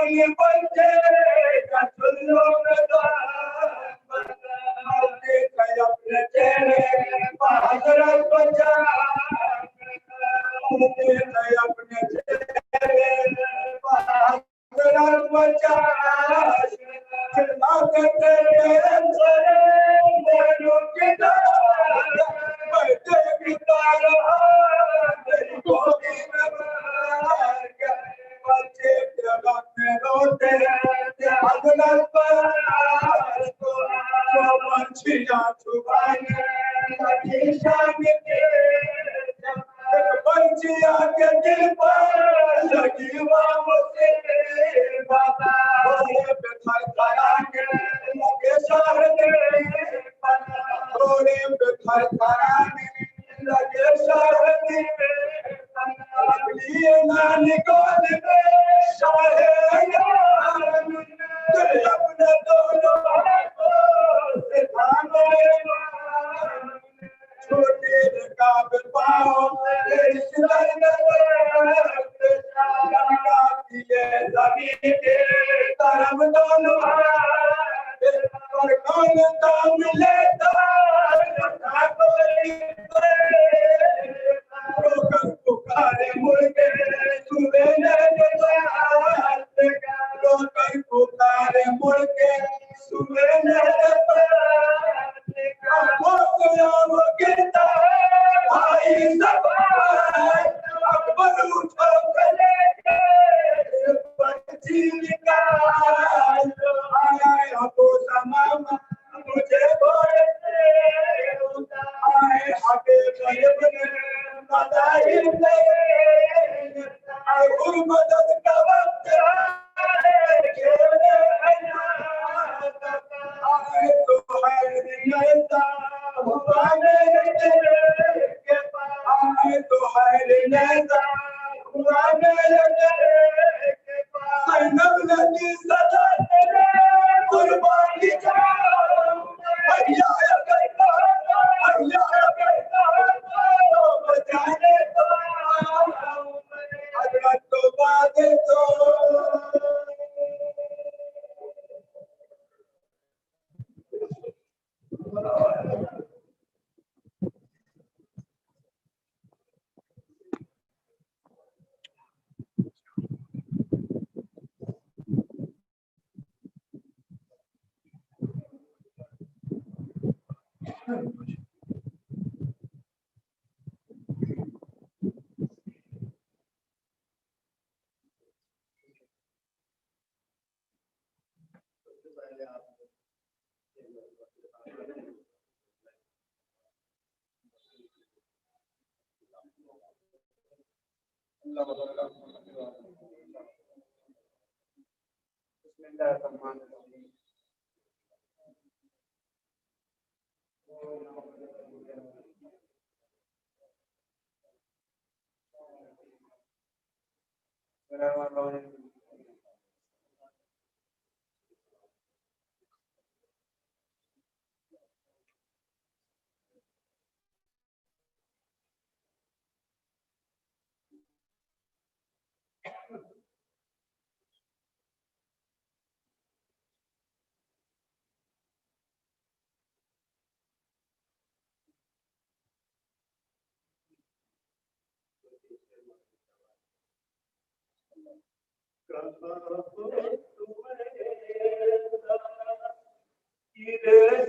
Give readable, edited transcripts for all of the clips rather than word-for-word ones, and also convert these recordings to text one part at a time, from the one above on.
कोई बच्चे का चुल्लो में अपने चेहरे बहादुर बचा अपने चेहरे बहादुर बचा बच्चिया के दिल पर लगी बाबा पे खड़खड़ा के लगे शहर घोड़े पे खड़खड़ा के लगे शहर ना निकाल दे अपने दोनों छोटे काबिल पाओ जमीन के तरफ दोनों और कौन काम लेता पुकारे मुर्गे सुबह पुकारे मुर्गे सुबह भाई सब अकबर उठो बच्ची निकाल आए अबू समामा मुझे बोले आए हबीब ने बधाई दे मदद का वक्त आए तो है नेता हुआ मेरे के पास आए तो है नेता हुआ मेरे के पास सैनब नदी सदा तेरे कुर्बानी जाऊं भैया कहता बचाने तो हजरत तो बात तो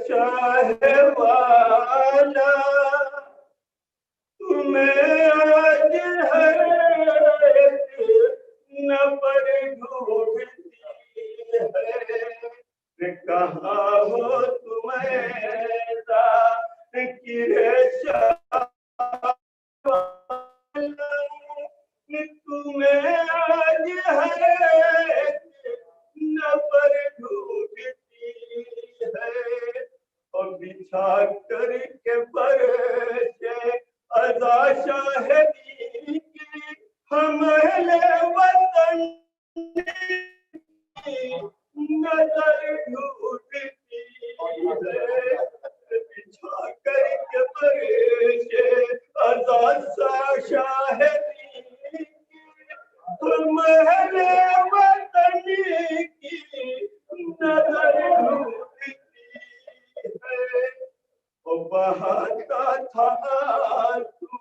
चाहे वाला तुम्हें आज है नबर ढूंढती है कहाँ हो तुम्हें तुम्हें आज है नबर ढूंढती है और बिछा करके परचे अज़ा शाहिदी की हमले वतन नजर ढूंढती है बिछा करके परचे अज़ा शाहिदी की हमले वतन आंसू,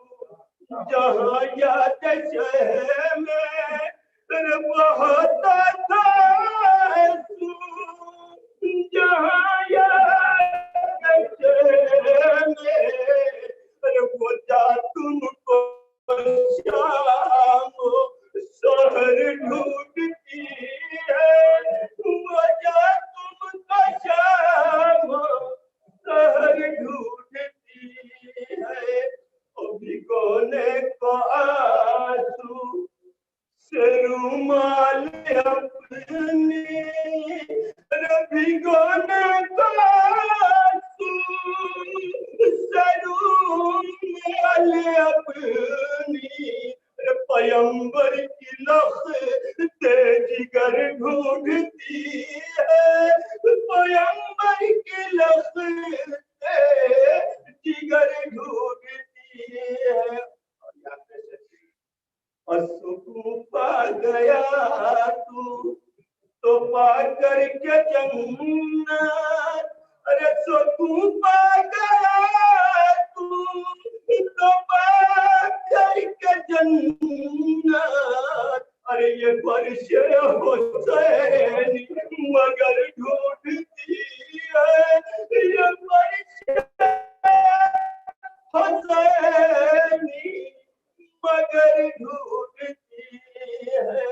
जहाँ याद शहर में बहता था आंसू, जहाँ याद शहर में वो जा तुमको शाम शहर ढूंढती है, वजह तुमको शाम शहर ढूंढती है। भिगोने को आंसू से रुमाल अपनी, भिगोने को आंसू से रुमाल अपनी, पयंबर की लख जिगर ढूंढती है, पयंबर की लख जिगर ढूंढती है। और सुकून पा गया तू तो पा करके जन्नत, अरे सुकून पा गया तू तो पा करके जन्नत। अरे ये बरसे हुसैन मगर ढूंढती है, ये बरसे हुसैनी मगर ढूंढती है।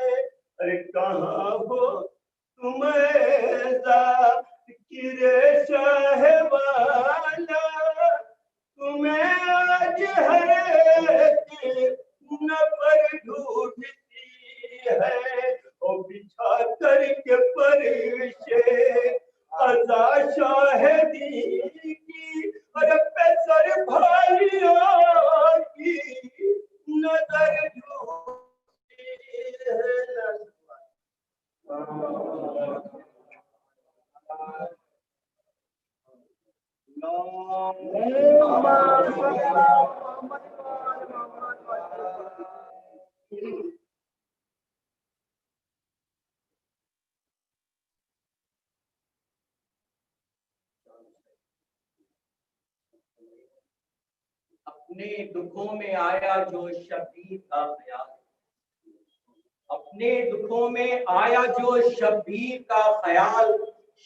अरे कहाँ हो तुम्हें ज़ाकिरे शाहवाला, तुम्हें आज हर एक नफर ढूंढती है। ओ बिछा करके फर्शे अज़ा शाहिदी की, अरे पैसर भाइयों की नजर ढूंढती है। अपने दुखों में आया जो शब्बीर का ख्याल, अपने दुखों में आया जो शब्बीर का ख्याल,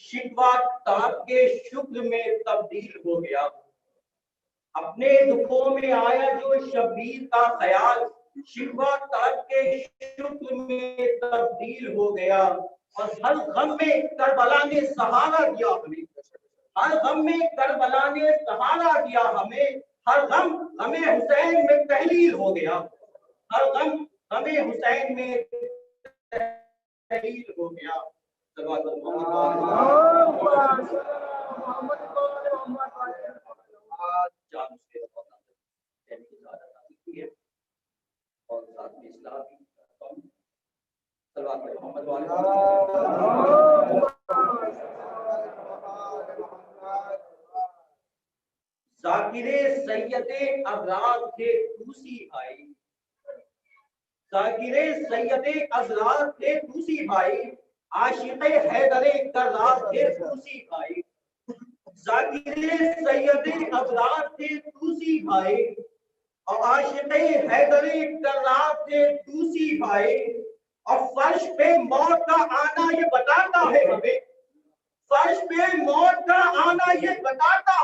शिकवा ताब के शुक्र में तब्दील हो गया। अपने दुखों में आया जो शब्बीर का ख्याल, शिकवा ताब के शुक्र में तब्दील हो गया। और हर गम में करबला ने सहारा दिया हमें, हर गम में करबला ने सहारा दिया हमें। हर गम हमें हुसैन में तहलील हो गया, हर गम हमें हुसैन में तहलील हो गया। और साथ में इस्लामी ज़ाकिरे सैयदे अबरार थे दूसरी भाई, ज़ाकिरे सैयदे अबरार थे दूसरी भाई, आशिक़े हैदरे कर्रार थे दूसरी भाई। ज़ाकिरे सैयदे अबरार थे दूसरी भाई और आशिक़े हैदरे कर्रार थे दूसरी भाई। और फर्श पे मौत का आना ये बताता है हमें, फर्श पे मौत का आना ये बताता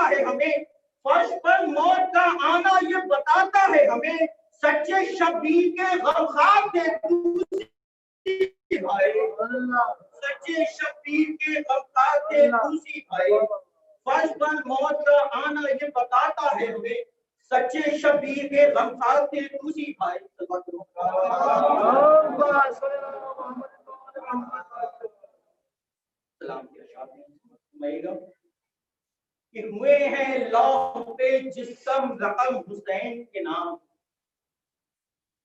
है हमें, फर्श पर मौत का आना ये बताता है हमें। सच्चे शब्बीर के गमखार थे दूसरी भाई, सच्चे शब्बीर के गमखार थे दूसरी भाई। फर्श पर मौत का आना ये बताता है हमें, सच्चे शब्बीर के गमखार थे दूसरी भाई। कि हुए हैं लौह पे जिस्म रकम हुसैन के नाम,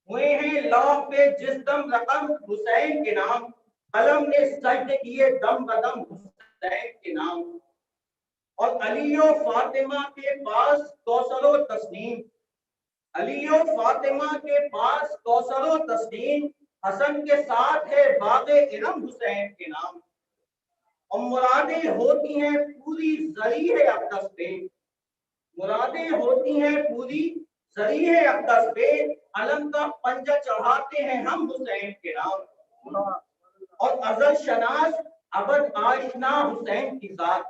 हुए हैं लौह पे जिस्म रकम हुसैन के नाम। कलम ने सजदे किए दम बदम हुसैन के नाम। और अली और फातिमा के पास कौसर और तस्नीम, अली और फातिमा के पास कौसर और तस्नीम। हसन के साथ है बाग़े इरम हुसैन के नाम। और मुरादें होती हैं पूरी जरी है अक़दस पे, मुरादें होती हैं पूरी ज़रिए अक़दस पे, अलम का पंजा चढ़ाते हैं हम हुसैन के नाम। और अज़ल शनास अबद आशना हुसैन की ज़ात,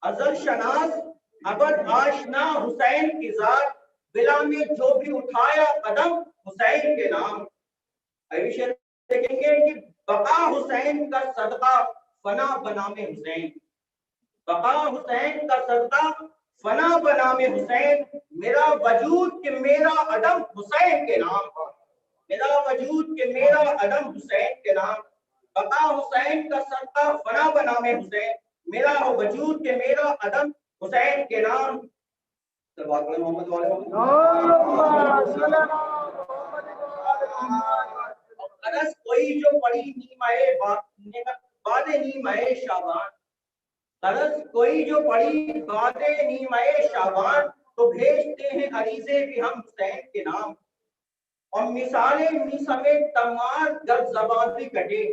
अज़ल शनास अबद आशना हुसैन की ज़ात, बिला में जो भी उठाया कदम हुसैन के नाम। अभी देखेंगे कि बका हुसैन का सदका फना बनामे हुसैन, बका हुसैन का सदका फना बनामे हुसैन, मेरा वजूद के मेरा अदम हुसैन के नाम, मेरा वजूद के मेरा अदम हुसैन के नाम। बका हुसैन का सदका फना बनामे हुसैन, मेरा वजूद के मेरा अदम हुसैन के नाम। मोहम्मद अरस कोई जो पड़ी नीमाए बादे नीमाए शाबान, अरस कोई जो पड़ी बादे नीमाए शाबान, तो भेजते हैं अरीज़े भी हम हुसैन के नाम। और मिसाले मिसमे तमार जब ज़बान भी कटे,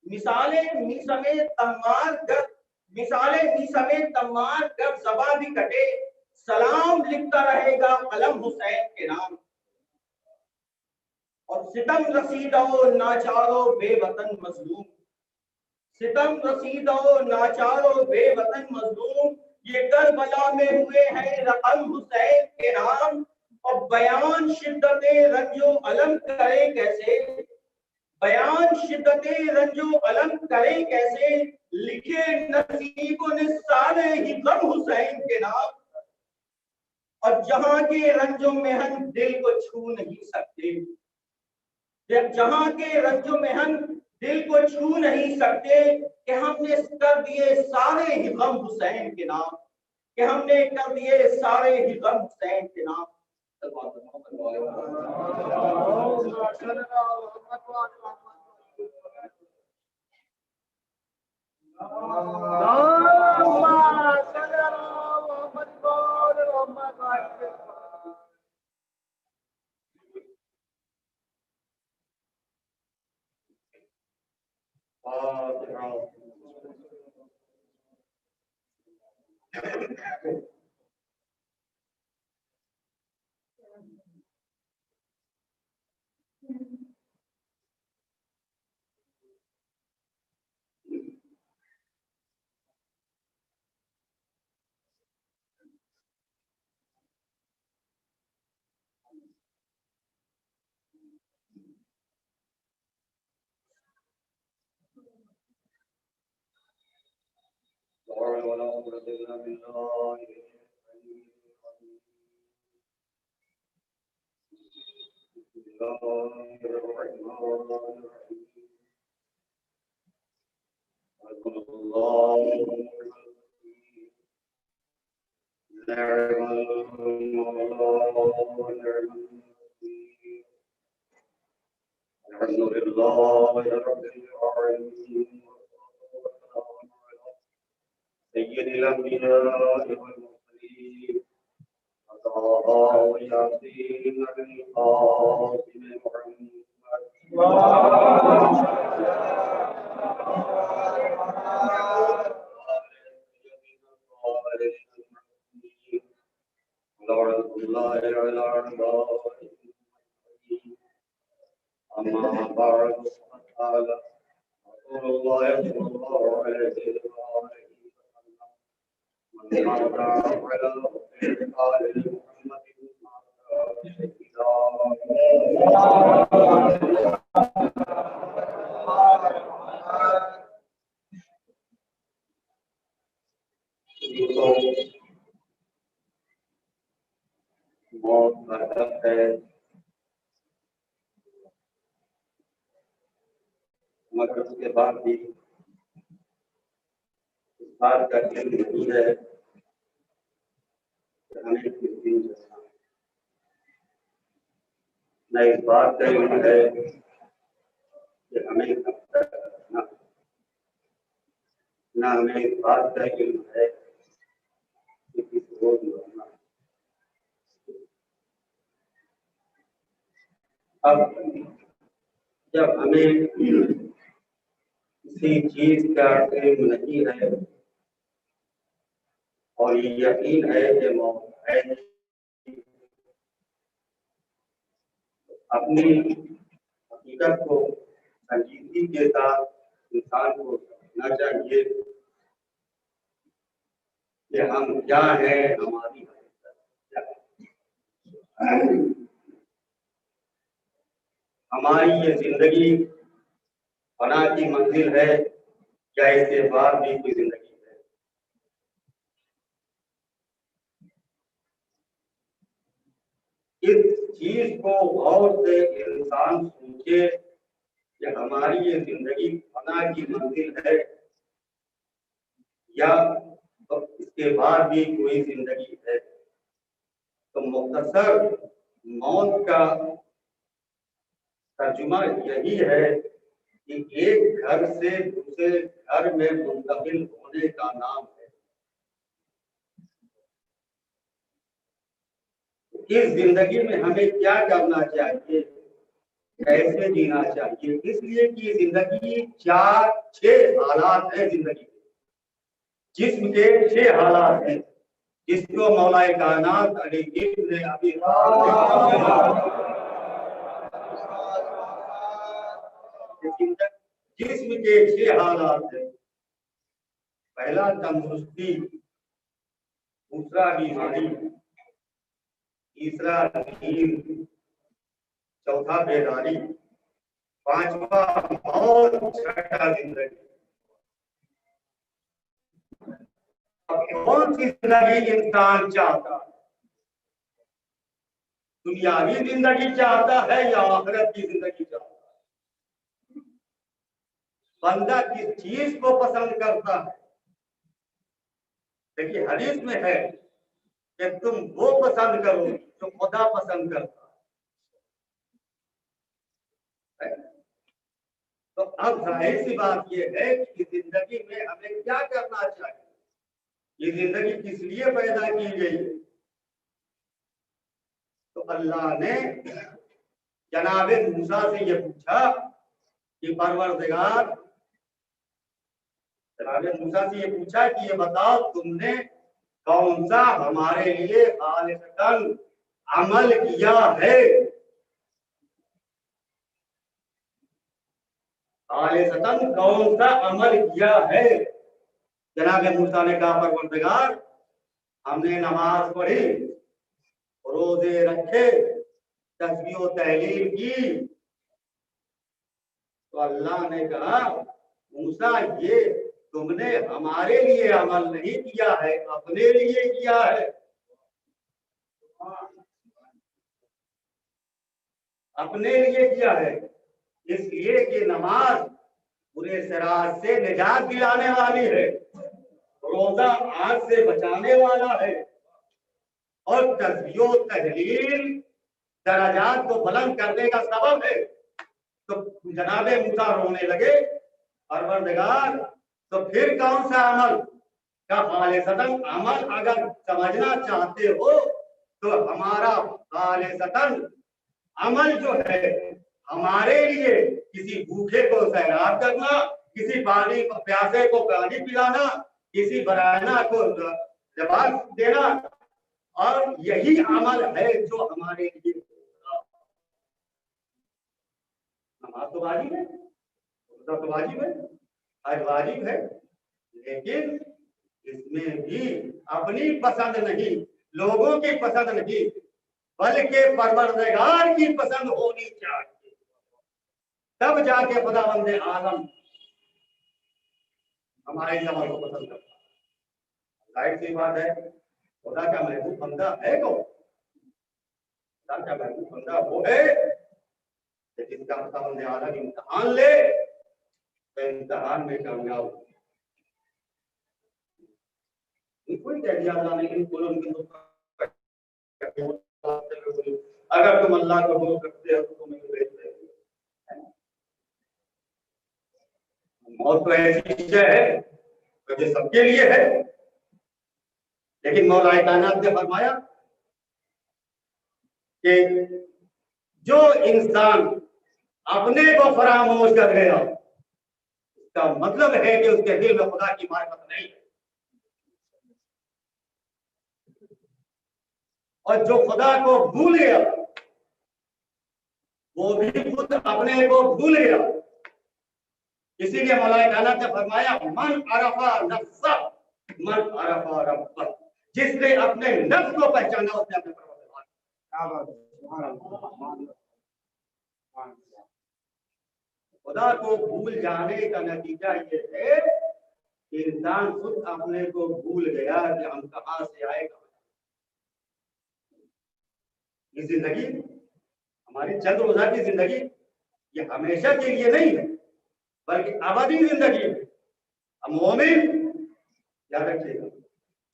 मिसाले मिसमे तमार जब मिसाले मिसमे तमार जब ज़बान भी कटे, सलाम लिखता रहेगा कलम हुसैन के नाम। और सितम रसीदो नाचारो बेवतन मजलूम, सितम रसीदो नाचारो बेवतन मजलूम, ये करबला में हुए हैं रकम हुसैन के नाम। और बयान शिद्दते रंजो अलम करे कैसे, बयान शिद्दते रंजो अलम करे कैसे, लिखे नसीबों ने सारे ही गम हुसैन के नाम। और जहां के रंजो में हम दिल को छू नहीं सकते, जहां के रंजो में हम दिल को छू नहीं सकते, कि हमने कर दिए सारे ही गम हुसैन के नाम, कि हमने कर दिए सारे ही गम हुसैन के नाम। मगर उसके बाद भी इस बात का इल्म नहीं है कि हमें किस दिन जाना, न इस बात का इल्म है कि हमें कब तक रहना, न हमें इस बात का इल्म है कि किस रोज मरना। अब जब हमें किसी चीज का इल्म नहीं है और ये यकीन है कि मौत है। अपनी हकीकत को संजीदगी के साथ इंसान को समझना चाहिए कि हम क्या है, हमारी हकीकत क्या है। हमारी ये जिंदगी फना की मंजिल है क्या इसके बाद भी कोई जिंदगी है? इस चीज को गौर से इंसान सोचे कि हमारी ये जिंदगी फना की मंजिल है या तो इसके बाद भी कोई जिंदगी है। तो मुख्तसर मौत का तर्जुमा यही है कि एक घर से दूसरे घर में मुंतकिल होने का नाम है। इस जिंदगी में हमें क्या करना चाहिए, कैसे जीना चाहिए? इसलिए कि जिंदगी 4-6 हालात है जिंदगी, जिस्म के 6 हालात हैं जिसको मौलाए कायनात अली इब्न अबी जिस्म के 6 हालात हैं। पहला तंदुरुस्ती, दूसरा बीमारी, तीसरा नींद, चौथा बेदारी, पांचवा मौत, छठा जिंदगी। अब कौन सी जिंदगी इंसान चाहता है? दुनियावी जिंदगी चाहता है या आखिरत की जिंदगी चाहता है? बंदा किस चीज को पसंद करता है? देखिए हदीस में है कि तुम वो पसंद करो जो खुदा पसंद करता है। तो अब जाहिर सी बात यह है कि जिंदगी में हमें क्या करना चाहिए, ये जिंदगी किस लिए पैदा की गई? तो अल्लाह ने जनाबे मूसा से ये पूछा कि परवरदिगार, जनाबे मूसा से ये पूछा कि ये बताओ तुमने कौन सा हमारे लिए खालिसन अमल किया है? खालिसन कौन सा अमल किया है? जनाबे मूसा ने कहा परवरदिगार, हमने नमाज पढ़ी, रोजे रखे, तस्बीह व तहलील की। तो अल्लाह ने कहा मूसा ये तुमने हमारे लिए अमल नहीं किया है, अपने लिए किया है। अपने लिए किया है, इसलिए कि नमाज बुरे शरार से निजात दिलाने वाली है, रोजा आग से बचाने वाला है, और तस्बीह तहलील दराजात को बुलंद करने का सबब है। तो जनाबे मूसा रोने लगे, परवरदिगार तो फिर कौन सा अमल का खालिसतन अमल अगर समझना चाहते हो तो हमारा खालिसतन अमल जो है हमारे लिए किसी भूखे को सैराब करना, किसी पानी प्यासे को पानी पिलाना, किसी बराना को जवाब देना, और यही अमल है जो हमारे लिए नमाज तो वाजिब है, रोजा तो वाजिब है, हज वाजिब है, लेकिन इसमें भी अपनी पसंद नहीं, लोगों की पसंद नहीं, बल्कि परवरदिगार की पसंद होनी चाहिए, तब जाके खुदावंद आलम हमारे अमल को पसंद करता है। जाहिर सी बात है, खुदा का महबूब बंदा है कौन? खुदा का महबूब बंदा वो है जिसका खुदावंद आलम इम्तिहान ले तो इम्तिहान में कामयाब हो। कोई कह दिया अल्लाह ने अगर तुम अल्लाह को भूल करते हो तो तुम्हें भेजते हो। मौत तो ऐसी चीज है जो सबके लिए है, लेकिन मौलाए कायनात ने फरमाया कि जो इंसान अपने को फरामोश कर गया इसका मतलब है कि उसके दिल में खुदा की मारिफत नहीं है। और जो खुदा को भूल गया वो भी खुद अपने को भूल गया। इसीलिए मौलाना कायनात ने फरमाया मन अरफा नफ्सा मन अरफा रब्बा, जिसने अपने नफ्स को पहचाना उसने अपने परवरदिगार। क्या बात है, सुभान अल्लाह। खुदा को भूल जाने का नतीजा ये है कि इंसान खुद अपने को भूल गया कि हम कहां से आए। ये जिंदगी हमारी चंद रोजा की जिंदगी ये हमेशा के लिए नहीं है बल्कि अबदी जिंदगी है। अब मोमिन याद रखिएगा,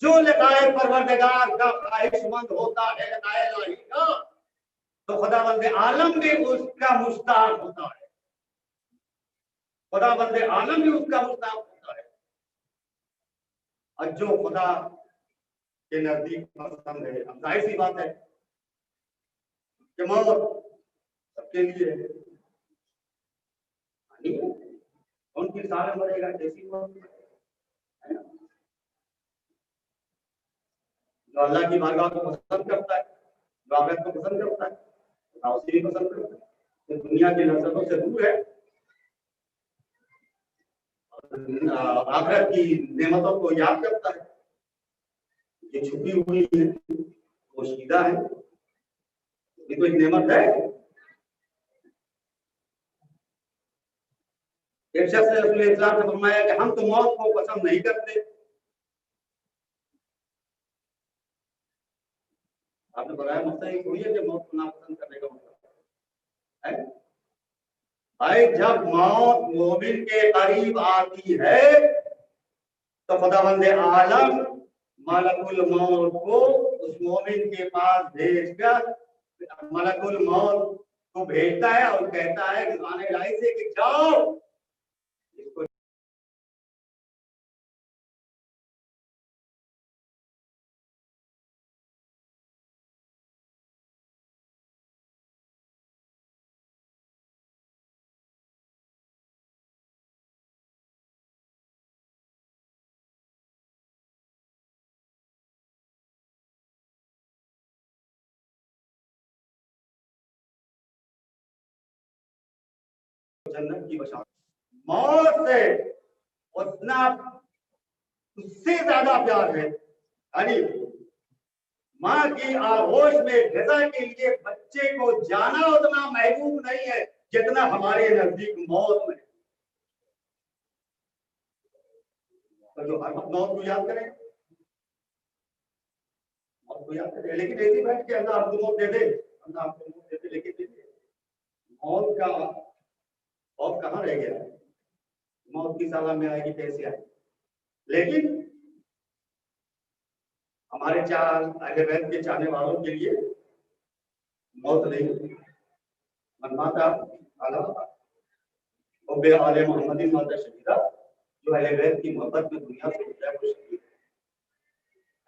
जो लिकाए परवरदिगार का ख्वाहिशमंद होता है लिकाए इलाही का, तो खुदावंद आलम भी उसका मुश्ताक होता है। खुदावंद आलम भी उसका मुश्ताक होता है। और जो खुदा के नजदीक पसंद है, अब जाहिर सी बात है कि मौत सबके लिए है। कौन किस साल में मरेगा, कैसी मौत है ना? जो अल्लाह की बारगाह को पसंद करता है, जो आखिरत को पसंद करता है, उसे भी पसंद करता है, तो दुनिया की लज्जतों से दूर है, आखिरत की नेमतों को याद करता है। ये छुपी हुई है, पोशीदा है, ये तो एक नेमत है। एक शख्स ने रसूल इस्लाम ने फरमाया कि हम तो मौत को पसंद नहीं करते। आपने बताया मसला ये कोई है कि मौत को नापसंद करने का मतलब है। भाई जब मौत मोमिन के करीब आती है तो खुदावंद आलम मलकुल मौत को उस मोमिन के पास भेजकर मलकुल मौत को भेजता है और कहता है कि आने इलाही से कि जाओ इसको जन्नत की बशारत। मौत से उतना उससे ज्यादा प्यार है। यानी माँ की आगोश में ग़िज़ा के लिए बच्चे को जाना उतना महबूब नहीं है जितना हमारे नजदीक मौत में। तो जो हर वक्त मौत को याद करें, मौत को याद करें, लेकिन ऐसी बैठ के अल्लाह आपको मौत दे दे, अल्लाह आपको मौत दे दे, लेकिन मौत का खौफ कहाँ रह गया? मौत की सलाह में आएगी, कैसे आएगी? लेकिन हमारे चार अहले बैत के चाहने वालों के लिए मौत नहीं, मनमाता आला उब्बे आले मोहम्मदी माता शहीदा, जो अहले बैत की मोहब्बत में दुनिया से उठ जाए वो शहीद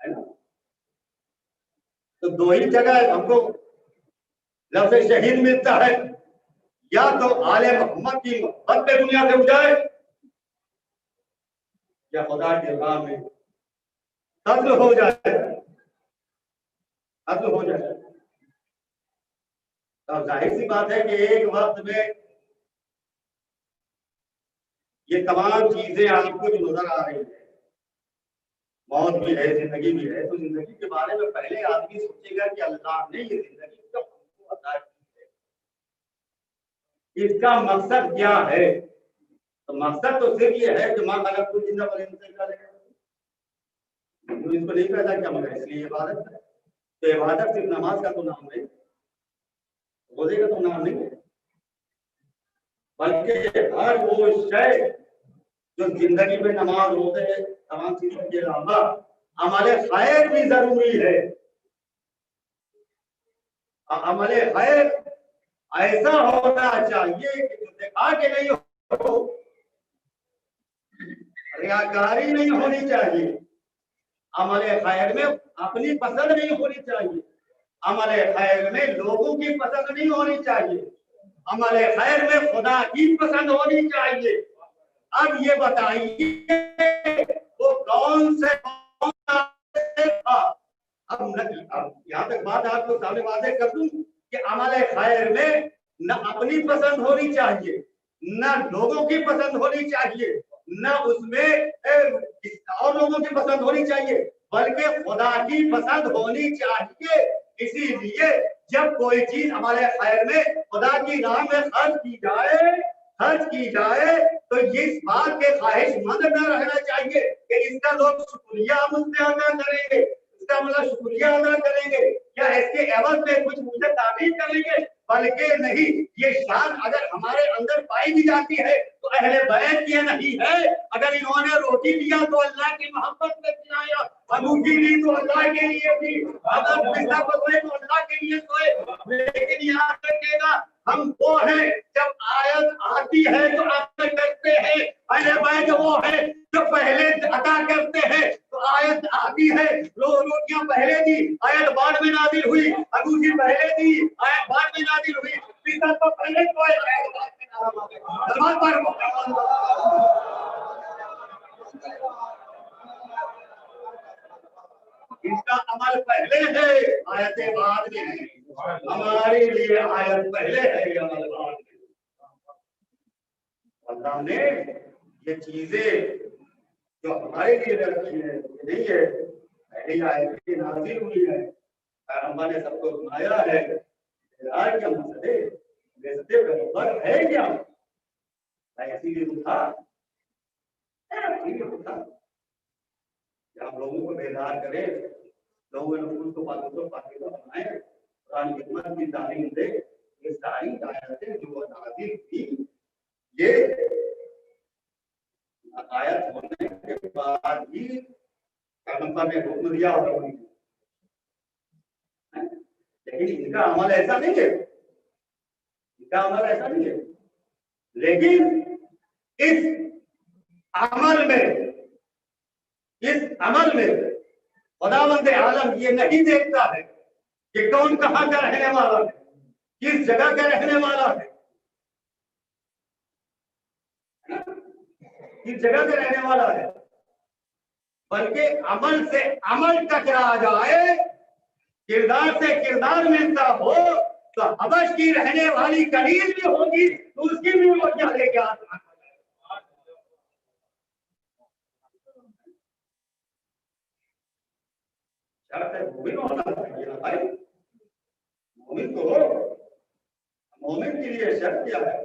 है ना। तो दो ही जगह हमको लफ्ज़ शहीद मिलता है, या तो आले मोहम्मद की मोहब्बत में दुनिया से उठ जाए या खुदा के राह में कत्ल हो जाए, कत्ल हो जाए। तो जाहिर सी बात है कि एक वक्त में ये तमाम चीजें आपको जो नजर आ रही है, मौत भी है, जिंदगी भी है, तो जिंदगी के बारे में पहले आदमी सोचेगा कि अल्लाह ने ये जिंदगी क्यों हमको अता की है, इसका मकसद क्या है। तो मकसद तो सिर्फ ये है कि माँ खलक़ कुल जिन्ना वल इंसा इल्ला लियअबुदून, तो इसको नहीं पैदा किया मगर इसलिए इबादत है। तो इबादत सिर्फ नमाज का तो नाम नहीं, रोजे का तो नाम नहीं है, बल्कि हर वो शय जो जिंदगी में नमाज रोजे तमाम चीजों के अलावा अमले खैर भी जरूरी है। अमले खैर ऐसा होना चाहिए कि दिखा के नहीं हो, रियाकारी नहीं होनी चाहिए, अमले खैर में अपनी पसंद नहीं होनी चाहिए, अमले खैर में लोगों की पसंद नहीं होनी चाहिए, अमले खैर में खुदा की पसंद होनी चाहिए। अब ये बताइए वो कौन सा था अब यहाँ तक बात आपको सामने वादे कर दूं कि अमल खैर में न अपनी पसंद होनी चाहिए, न लोगों की पसंद होनी चाहिए, न उसमें और लोगों की पसंद होनी चाहिए, बल्कि खुदा की पसंद होनी चाहिए। इसीलिए जब कोई चीज हमारे खैर में खुदा की राह में खर्च की जाए तो इस बात के ख्वाहिशमंद न रहना चाहिए कि इसका लोग शुक्रिया मुझसे अदा करेंगे, इसका मतलब शुक्रिया अदा करेंगे या इसके एवज में कुछ मुझे तारीफ करेंगे, बल्कि नहीं, ये शान अगर हमारे अंदर पाई भी जाती है तो अहले बैत की नहीं है। अगर इन्होंने रोटी दिया तो अल्लाह की मोहब्बत में खिलाया, अंगूठी दी तो अल्लाह के लिए दी, अगर बिस्तर पर सोए तो अल्लाह के लिए सोए। लेकिन याद रखिएगा हम वो हैं जब आयत आती है तो अदा करते हैं, अहले बैत वो है जो पहले अदा करते हैं। तो आयत आती है, रोटियां पहले दी, आयत बाद में नाजिल हुई, अंगूठी पहले दी, आयत बाद में नाजिल हुई, बिस्तर तो पहले सोए, आयत बाद में नाजिल हुई। इसका अमल पहले है, आयतें बाद में है। हमारे लिए आयत पहले है, अमल बाद में। अल्लाह ने ये चीजें जो हमारे लिए रखी है नहीं है, पहली आयतें नाज़िल हुई है, पैगंबर ने सबको सुनाया है। यार क्या मसले बेइज्जती पैगंबर है क्या? इसीलिए तो था, हम लोगों को बेदार करें, लोगों को बातों पाकिज़ा बनाए, कुरान की हिकमत की तालीम दे। ये सारी आयतें जो नाज़िल थी, ये आयत होने के बाद ही पैगंबर ने हुक्म दिया और लेकिन इनका अमल ऐसा नहीं है, इनका अमल ऐसा नहीं है। लेकिन इस अमल में खुदावंद आलम ये नहीं देखता है कि कौन कहां का रहने वाला है, किस जगह का रहने वाला है, किस जगह का रहने वाला है, बल्कि अमल से अमल टकरा जाए, किरदार से किरदार मिलता हो तो हबश की रहने वाली कलील भी होगी तो उसकी भी रोटियां लेके आता। मोमिन होना चाहिए ना भाई, मोमिन तो हो। मोमिन के लिए शर्त क्या है?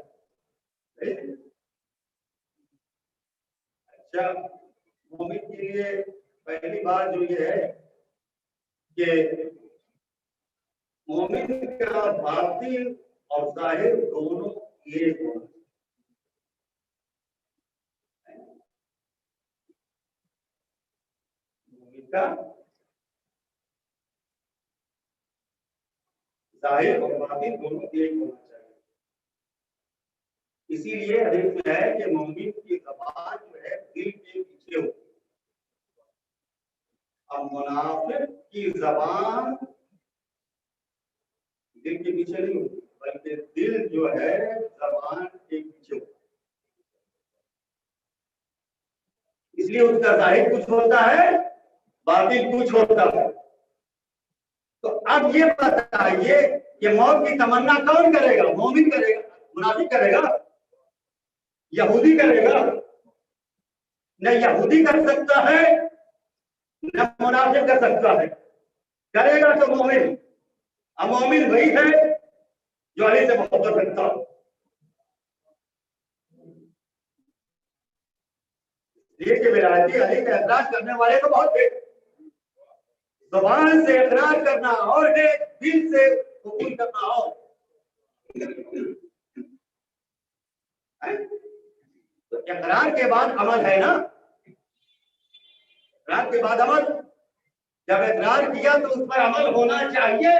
अच्छा, मोमिन के लिए पहली बात जो ये है कि मोमिन का बातिन और जाहिर दोनों एक होना। मोमिन का जाहिर और बातिन दोनों एक होना चाहिए। इसीलिए हदीस में है कि मोमिन की ज़बान जो है दिल के पीछे हो, और मुनाफिक की ज़बान दिल के पीछे नहीं होती, बल्कि दिल जो है ज़बान के पीछे होती। इसलिए उसका जाहिर कुछ होता है, बातिन कुछ होता है। तो अब ये बताइए कि मौत की तमन्ना कौन करेगा? मोमिन करेगा, मुनाफिक करेगा, यहूदी करेगा? न यहूदी कर सकता है न मुनाफिक कर सकता है। करेगा तो मोमिन। अब मोमिन वही है जो अली से मोहब्बत रखता हो। ये विलायती अली का एतराज करने वाले तो बहुत थे, ज़ुबान से इकरार करना और है, दिल से कबूल करना और। तो इकरार के बाद अमल है ना, इकरार के बाद अमल। जब इकरार किया तो उस पर अमल होना चाहिए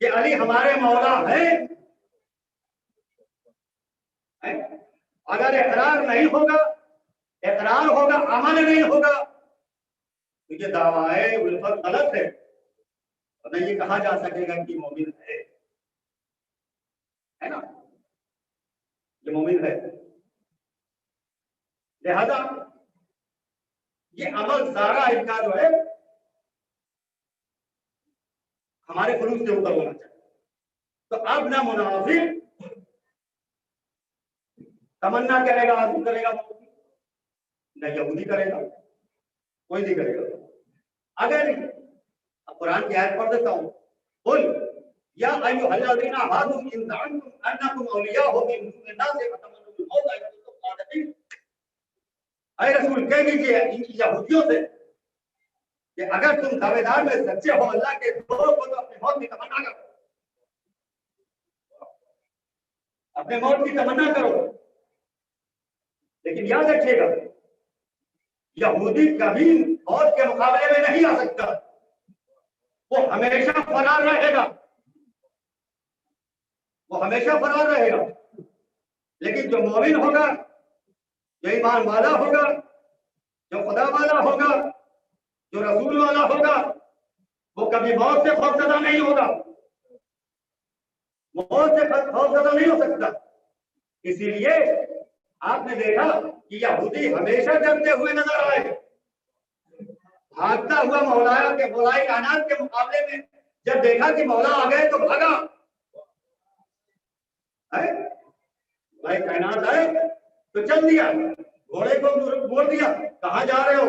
कि अली हमारे मौला है। अगर इकरार नहीं होगा, इकरार होगा अमल नहीं होगा, तो ये दावाए उल्फत गलत है, और नहीं ये कहा जा सकेगा कि मोमिन है ना, ये मोमिन है। लिहाजा ये अमल सारा इनका जो है हमारे खुलूस से ऊपर होना चाहिए। तो अब ना मुनाफिक तमन्ना करेगा, आरज़ू करेगा, न यहूदी करेगा, कोई नहीं करेगा। अगर अब कुरान की आयत पढ़ देता हूं, बोल या अय्युहल्लज़ीना हादू इन ज़अमतुम अन्नकुम औलियाउ मिन दुनिन्नास फतमन्नुल मौत इन कुंतुम सादिक़ीन। ऐ रसूल कह दीजिए इन यहूदियों से कि अगर तुम दावेदार में सच्चे हो अल्लाह के, तो अपनी मौत की तमन्ना करो, अपने मौत की तमन्ना करो। लेकिन याद रखिएगा, यहूदी कभी मौत के मुकाबले में नहीं आ सकता, वो हमेशा फरार रहेगा, वो हमेशा फरार रहेगा। लेकिन जो मोमिन होगा, जो ईमान वाला होगा, जो खुदा वाला होगा, जो रसूल वाला होगा, वो कभी मौत से खौफजदा नहीं होगा, मौत से खौफजदा नहीं हो सकता। इसीलिए आपने देखा कि यहूदी हमेशा डरते हुए नजर आए, भागता हुआ मौलाई कायनात के मुकाबले में जब देखा कि मौला आ गए तो भागा। मौलाई कायनात आए तो चल दिया, घोड़े को बोल दिया कहां जा रहे हो,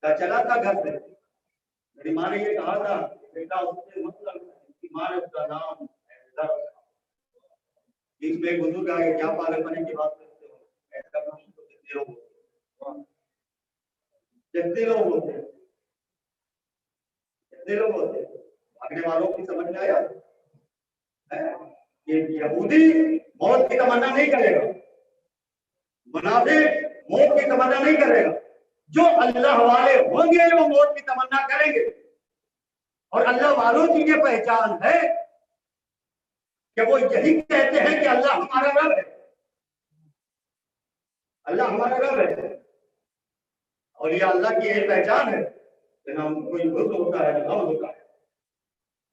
चला था घर से। मेरी माँ ने ये कहा था बेटा उससे मतलब माँ ने उसका नाम इसमें बुजुर्ग आगे क्या पागलपने की बात करते हो, ऐसा नाम तो कितने लोग होते भागने वालों की समझ में आया। ये यहूदी मौत की तमन्ना नहीं करेगा, मुनाफिक मौत की तमन्ना नहीं करेगा। जो अल्लाह वाले होंगे वो मौत की तमन्ना करेंगे। और अल्लाह वालों की ये पहचान है कि वो यही कहते हैं कि अल्लाह हमारा रब है, अल्लाह हमारा रब है। और ये अल्लाह की एक पहचान है कि ना कोई बुज़ होता है ना होता है,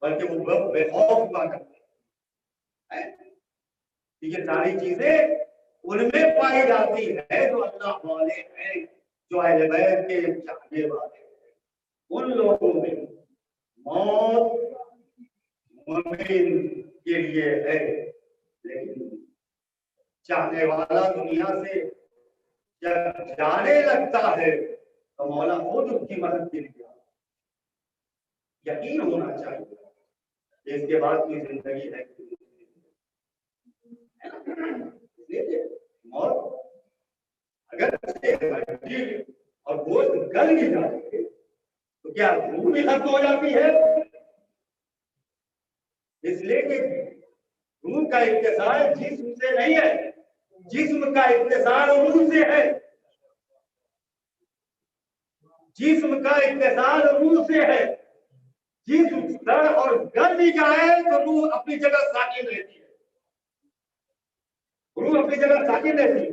बल्कि वो बेखौफ हुआ करते हैं। ये सारी चीजें उनमें पाई जाती है जो अल्लाह वाले हैं, जो अहले बैत के चाहने वाले हैं। उन लोगों में मौत मुमिन के लिए है, लेकिन चाहने वाला दुनिया से जब जाने लगता है तो मौला खुद उसकी मदद के लिए यकीन होना चाहिए इसके बाद की जिंदगी है। मौत अगर हड्डी और गोश्त गल भी जाए तो क्या रूह भी खत्म हो जाती है? इसलिए कि रूह का इत्तेसाल जिस्म से नहीं है, जिस्म का इत्तेसाल रूह से है, जिस्म का इत्तेसाल रूह से है। जिस्म सड़ और गल भी जाए तो रूह अपनी जगह साकिन रहती है, रूह अपनी जगह साकिन रहती है,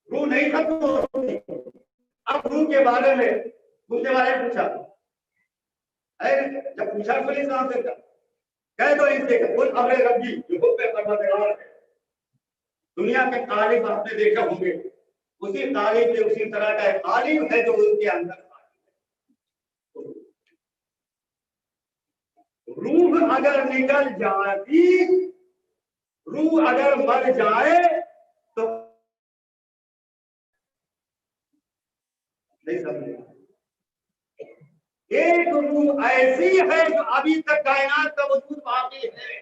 रूह नहीं खत्म होती। अब रूह के बारे में पूछने वाले पूछा, जब पूछा पुलिस से कह दो इनसे कुल अमरे रब्बी जो पे परवरदिगार है। दुनिया के तालिब आपने देखा होंगे, उसी तालिब के उसी तरह का तालिब है जो उसके अंदर रूह अगर निकल जाती, रूह अगर मर जाए तो नहीं समझे। एक रूह ऐसी है जो अभी तक कायनात का वजूद बाकी है।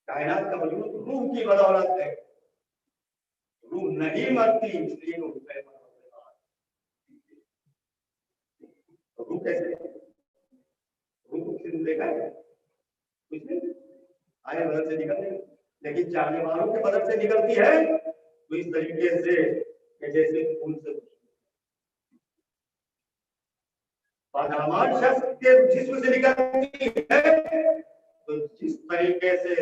कायनात का वजूद रूह की बदौलत है। रूह नहीं मरती, इसलिए रूह है। रूह कैसे? रूह किसी देखा है? कुछ नहीं, आए बदल से निकलती, लेकिन चाहने वालों के बदल से निकलती है तो इस तरीके से जैसे खून से बदअमाल शख्स के जिस्म से निकलती है तो जिस तरीके से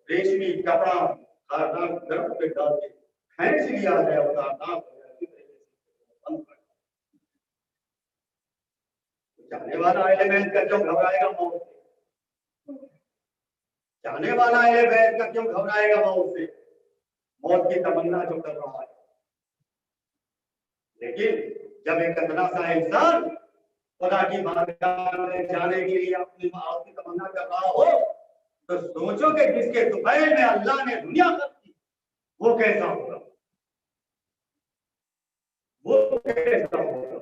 रेशमी कपड़ा खारदार दरख्त पे डाल के खींच लिया है और चाहने वाला एलिमेंट का क्यों घबराएगा मौत से? चाहने वाला एलिमेंट का क्यों घबराएगा मौत से? मौत की तमन्ना जो कर रहा है। लेकिन जब एक इतना सा इंसान खुदा की बारगाह में जाने के लिए अपनी मौत की तमन्ना कर रहा हो, तो सोचो कि जिसके दुपहर में अल्लाह ने दुनिया कर दी, वो कैसा होगा, वो कैसा होगा।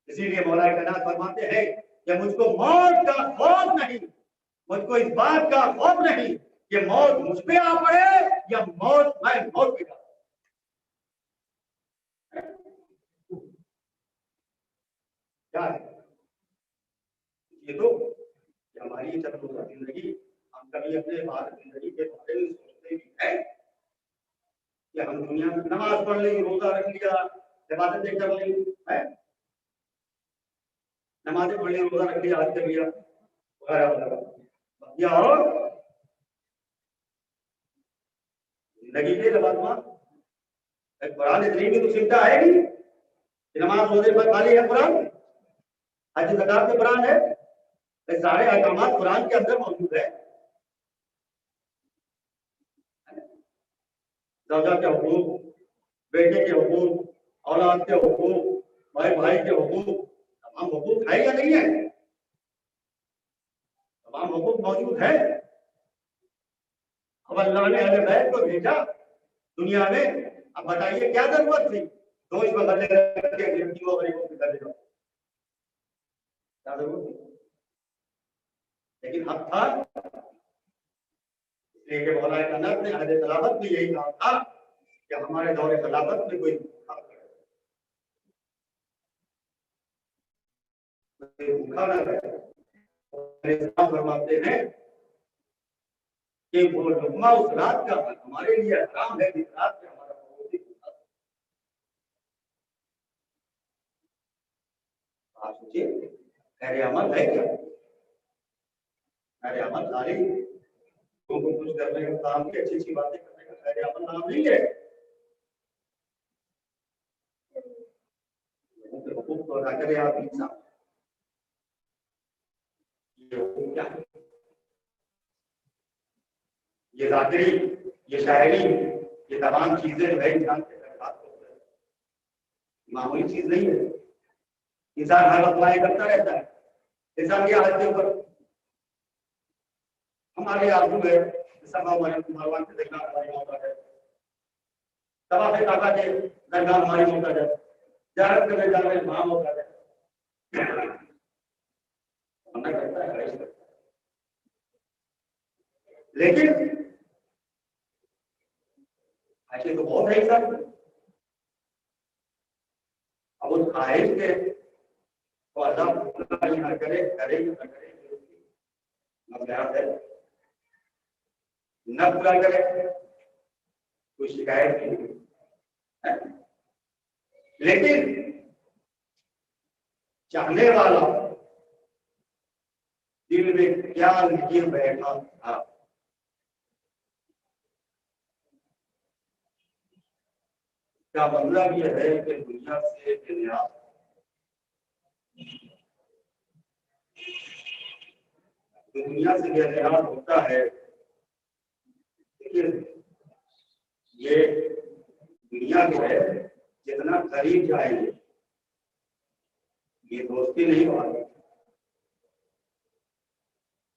इसीलिए मौला कायनात फरमाते हैं कि मुझको मौत का खौफ नहीं, मुझको इस बात का खौफ नहीं कि मौत मुझ पे आ पड़े या मौत मैं मौत पे। क्या है ये? तो हमारी चंद्रोजा जिंदगी, हम कभी अपने भारत जिंदगी के बारे में सोचते भी हैं कि हम दुनिया में नमाज पढ़ ली, रोजा रख लिया, इबादतें कर ली है, नमाजें पढ़ ली, रोजा रख लिया, हज कर लिया वगैरह, और जिंदगी के लबादमा कुरान इतनी भी तो चिंता है नहीं कि नमाज रोजे पर खाली है कुरान, हज ज़कात में कुरान है, सारे अहकामात कुरान के अंदर मौजूद है। दादा के हुकूक, बेटे के हुकूक, औलाद के हुकूक, भाई भाई के हुकूक, तमाम हुकूक है या नहीं है? तमाम हुकूक मौजूद है। अब अल्लाह ने अहले बैत को भेजा दुनिया में, अब बताइए क्या जरूरत थी दो इस बदले के गरीबों की कर देगा, क्या जरूरत थी? लेकिन हक था, इसलिए मौला कायनात ने अहले खिलाफत में यही कहा था कि हमारे दौरे खिलाफत में कोई भूखा न रहे। फरमाते हैं कि वो लुकमा उस रात का हमारे लिए हराम है जिस रात में हमारा पड़ोसी भूखा था। आप सोचिए, खैर अमल है क्या? खैर अमल सारी लोगों को कुछ करने का काम की, अच्छी अच्छी बातें करने का खैर अमल नाम नहीं है। हुकूक तो अदा करे आप इंसान, ये हुकूक क्या है? ये जाकिरी, ये शायरी, ये तमाम चीजें जो है इंसान के साथ मामूली चीज नहीं है। इंसान हर अप्लाई करता रहता है। इंसान की हालत के ऊपर हमारे आजू है, भगवान के दरगाह हमारी मौका है, तबा से ताका के दरगाह हमारी मौका है, ज़ियारत करने जा रहे वहां मौका है, मना करता है। लेकिन ऐसे तो बहुत है सब। अब उस ख्वाहिश के तो अल्लाह न करे, करे न करे, मसला है, न पूरा करे कोई शिकायत नहीं। लेकिन चाहने वाला दिल में क्या लिए बैठा था, क्या मतलब यह है कि दुनिया से दुनिया से बेनियाज होता है। लेकिन ये दुनिया जो है जितना करीब जाएंगे ये दोस्ती नहीं बढ़ाती,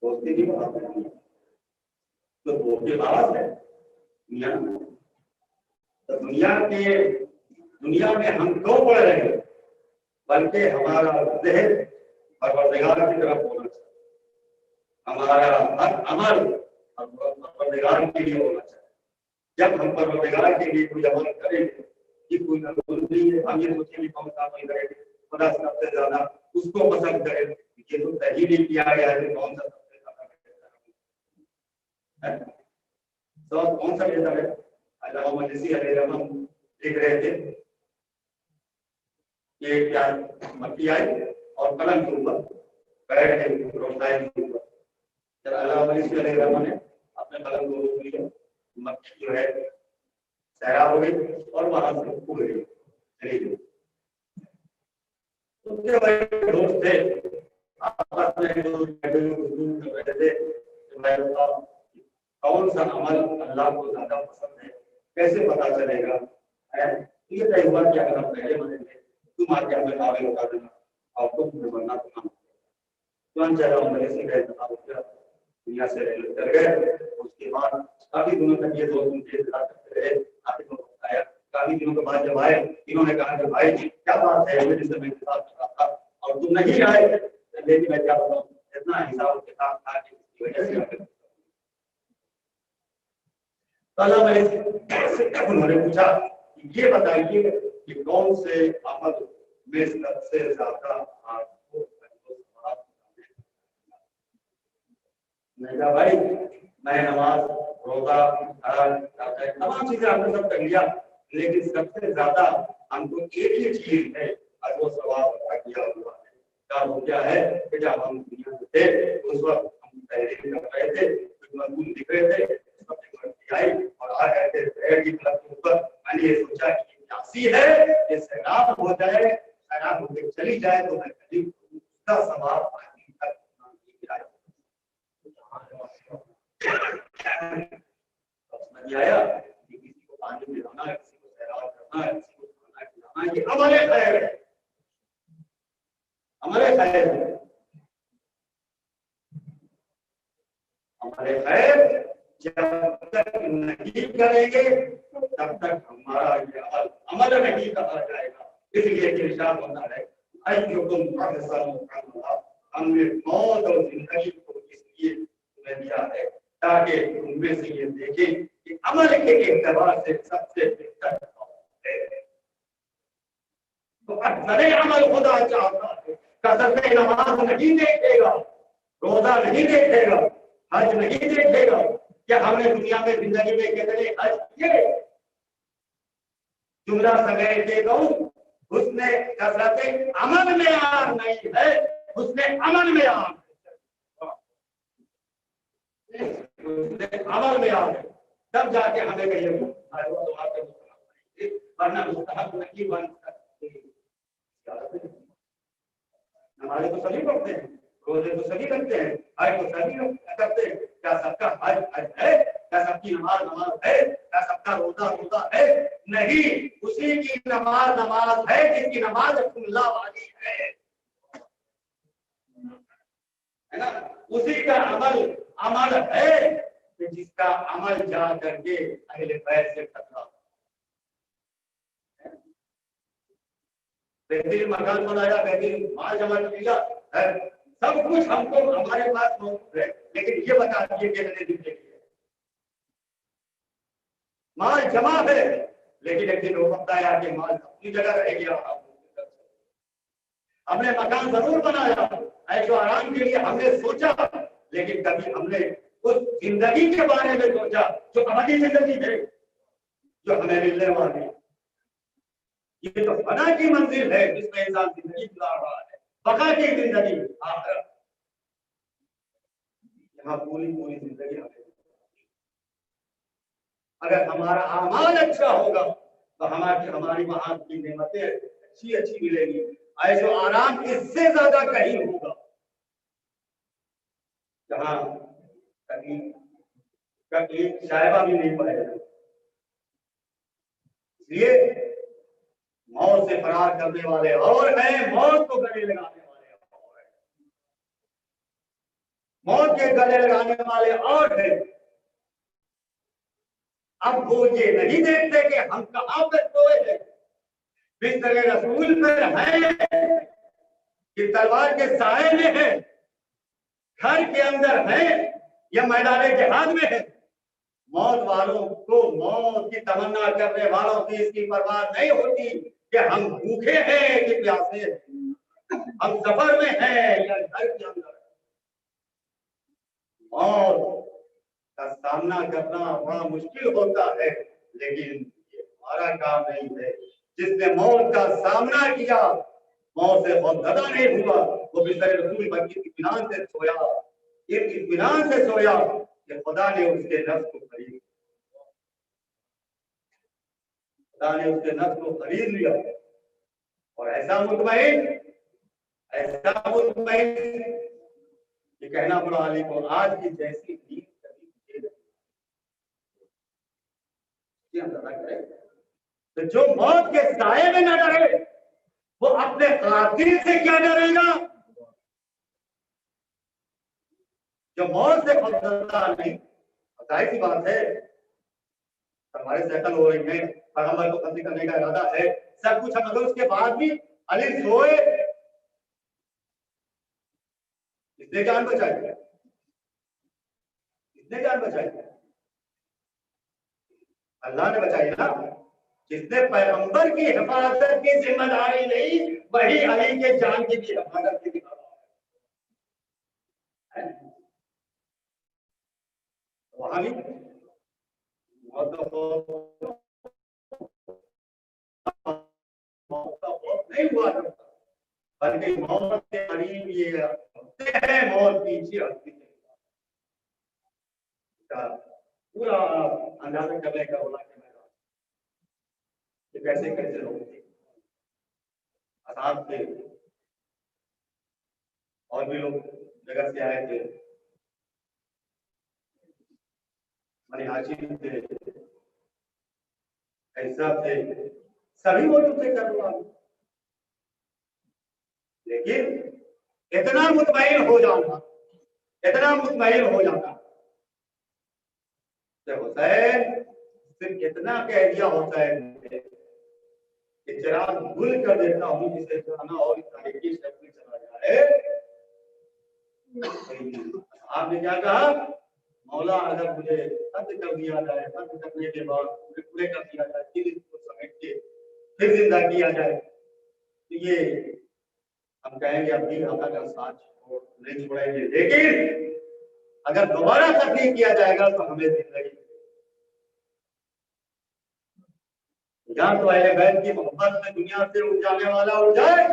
दोस्ती नहीं बढ़ाती, तो धोखेबाज है दुनिया। तो दुनिया में हम क्यों बढ़ रहे हैं, बल्कि हमारा ज़हन परवरदिगार की तरफ होना चाहिए, हमारा हर अमल परवरदिगार के लिए होना चाहिए। जब हम परवरदिगार के लिए कोई अमल करेंगे कि कोई नहीं है, हम ये सोचेंगे कौन सा अमल करेंगे खुदा सबसे ज्यादा उसको पसंद करें, ये तो सही नहीं किया गया है, कौन सा सबसे ज्यादा तो कौन सा बेहतर है? लिख रहे थे कि क्या मक्की आई और कलम के ऊपर बैठ के रोशनाई के ऊपर, जब अल्लाह ने अपने कलम को रोक लिया, मक्की जो है सहरा हो गई और वहां से उड़ गई, चली गई। उसके बड़े दोस्त थे, आपस में कौन सा अमल अल्लाह को ज्यादा पसंद है, कैसे पता चलेगा? ये तय हुआ कि अगर हम पहले मरे थे, तुम आके हमें काबिल बता देना, आपको तुम्हें बनना तो हम तुरंत चला उम्र से गए दुनिया से चल गए। उसके बाद काफी दिनों तक ये दोस्त मुझे करते रहे, काफी दिनों तक आया। काफी दिनों के बाद जब आए, इन्होंने कहा कि भाई क्या बात है, मेरे से मेरे साथ रहा था और तुम नहीं आए, लेकिन मैं क्या बताऊं, इतना हिसाब के साथ था कि इसकी वजह से उन्होंने पूछा कि ये बताइए कि कौन से अमल में सबसे ज्यादा आपको मैं कहा भाई मैं नमाज रोजा तमाम चीजें आपने सब कर लिया, लेकिन सबसे ज्यादा हमको एक ही चीज है और वो सवाब अदा किया हुआ है। क्या वो क्या है कि जब हम दुनिया में थे उस वक्त हम तहरीर कर रहे थे, मजबूत दिख रहे थे, आई और आ गए थे पैर की तरफ के ऊपर। मैंने ये सोचा कि प्यासी है, ये सैराब हो जाए, सैराब होकर चली जाए तो मैं करीब उसका सवाब पानी तक आया कि किसी को पानी पिलाना है, किसी को सैराब करना है, किसी को खाना खिलाना है, ये अमले खैर है, अमले खैर है, अमले खैर जब तक नहीं करेंगे तब तक हमारा ये अमल नहीं कहा जाएगा। इसलिए इरशाद होता है हमने मौत और जिंदगी को इसलिए तुम्हें दिया है ताकि उनमें से ये देखें कि अमल के एतबार से सबसे बेहतर है। तो अक्सर अमल खुदा चाहता है, कसरत नमाज नहीं देखेगा, रोजा नहीं देखेगा, हज नहीं देखेगा। क्या हमने दुनिया में जिंदगी में कितने हज किए? जुमला सगैर दे दो, उसने कसरत अमल में आर नहीं है, उसने अमल में आर, उसने अमल में आर, तब जाके हमें कहिए वरना मुस्तहब नहीं बन सकते। नमाज़ें तो सभी पढ़ते हैं, रोजे तो सभी करते हैं, हज तो सभी करते हैं। क्या सबका हज हज है? क्या सबकी नमाज नमाज है? क्या सबका रोजा रोजा है? नहीं, उसी की नमाज नमाज है जिसकी नमाज खुल्ला वाली है ना? उसी का अमल अमल है कि जिसका अमल जा करके अगले पैर से टकरा। बेहतरीन मकान बनाया, बेहतरीन माल जमा किया, सब कुछ हमको हमारे पास मौजूद है, लेकिन ये बता दिए कि मैंने जिंदगी है, माल जमा है, लेकिन एक दिन वक्त आया कि माल अपनी जगह रह गया। हमने मकान जरूर बनाया, ऐशो आराम के लिए हमने सोचा, लेकिन कभी हमने उस जिंदगी के बारे में सोचा जो अबदी जिंदगी है, जो हमें मिलने वाली है। ये तो फना की मंजिल है जिसमें इंसान जिंदगी गुजार रहा है, बका की जिंदगी आखिरत। यहाँ पूरी पूरी जिंदगी हमें, अगर हमारा अमाल अच्छा होगा तो हमारी वहां की नेमतें अच्छी अच्छी मिलेगी, ऐशो आराम इससे ज्यादा कहीं होगा जहाँ कभी शायबा भी नहीं पड़ेगा। इसलिए मौत से फरार करने वाले और हैं, मौत को गले लगाने वाले और हैं, मौत के गले लगाने वाले और हैं। अब वो ये नहीं देखते कि हम कहां पर सोए हैं, बिस्तर रसूल पर हैं कि तलवार के साए में है, घर के अंदर है या मैदान जिहाद में है। मौत वालों को, मौत की तमन्ना करने वालों की इसकी परवाह नहीं होती कि हम भूखे हैं कि प्यासे हैं, हम सफर में हैं या घर के अंदर। मौत का सामना करना बड़ा मुश्किल होता है, लेकिन ये हमारा काम नहीं है। जिसने मौत का सामना किया, मौत से खौफजदा नहीं हुआ, वो बिस्तर रसूल पर इत्मीनान से सोया, इत्मीनान से सोया कि खुदा ने उसके नफ्स को खरीद लिया, खुदा ने उसके नफ्स को खरीद लिया। और ऐसा मुतमईन ये कहना पड़ा अली को, आज की जैसी नींद कभी मुझे नहीं, ये अंदाजा करें। तो जो मौत के साए में न डरे वो अपने कातिल से क्या डरेगा? जो मौत से खौफजदा नहीं, जाहिर सी बात है हमारे सैकल हो रही है, पैगंबर को कत्ल करने का इरादा है, सब कुछ है, मगर उसके बाद भी अली सोए, इसने जान बचाई, इसने जान बचाई, अल्लाह ने बचाई ना। जिसने पैगंबर की हिफाजत की जिम्मेदारी ली वही अली के जान की भी हिफाजत की जिम्मेदारी है। वहां भी नहीं हुआ करता, बल्कि मौत के करीब ये होते हैं, मौत पीछे हटती है। पूरा अंदाजा करने का होला कि कैसे कैसे लोग थे, आजाद थे, और भी लोग जगह से आए थे, बनी हाशिम थे, ऐसा थे, सभी मौजूद थे करवा। लेकिन इतना मुतमईन हो जाना, इतना मुतमईन हो जाना कि हुसैन सिर्फ इतना कह दिया हुसैन ने कि चिराग गुल कर देता हूं जिसे जाना और इस तारीखी शब्द में चला जाए। आपने क्या कहा? मौला अगर मुझे कत्ल कर दिया जाए, कत्ल करने के बाद पूरे कर दिया जाए, फिर इसको समेट के फिर जिंदा किया जाए, तो ये हम कहेंगे अभी अल्लाह का साथ नहीं छोड़ेंगे, लेकिन अगर दोबारा कत्ल किया जाएगा तो हमें जिंदगी, या तो अहले बैत की मोहब्बत में दुनिया से उड़ जाने वाला उड़ जाए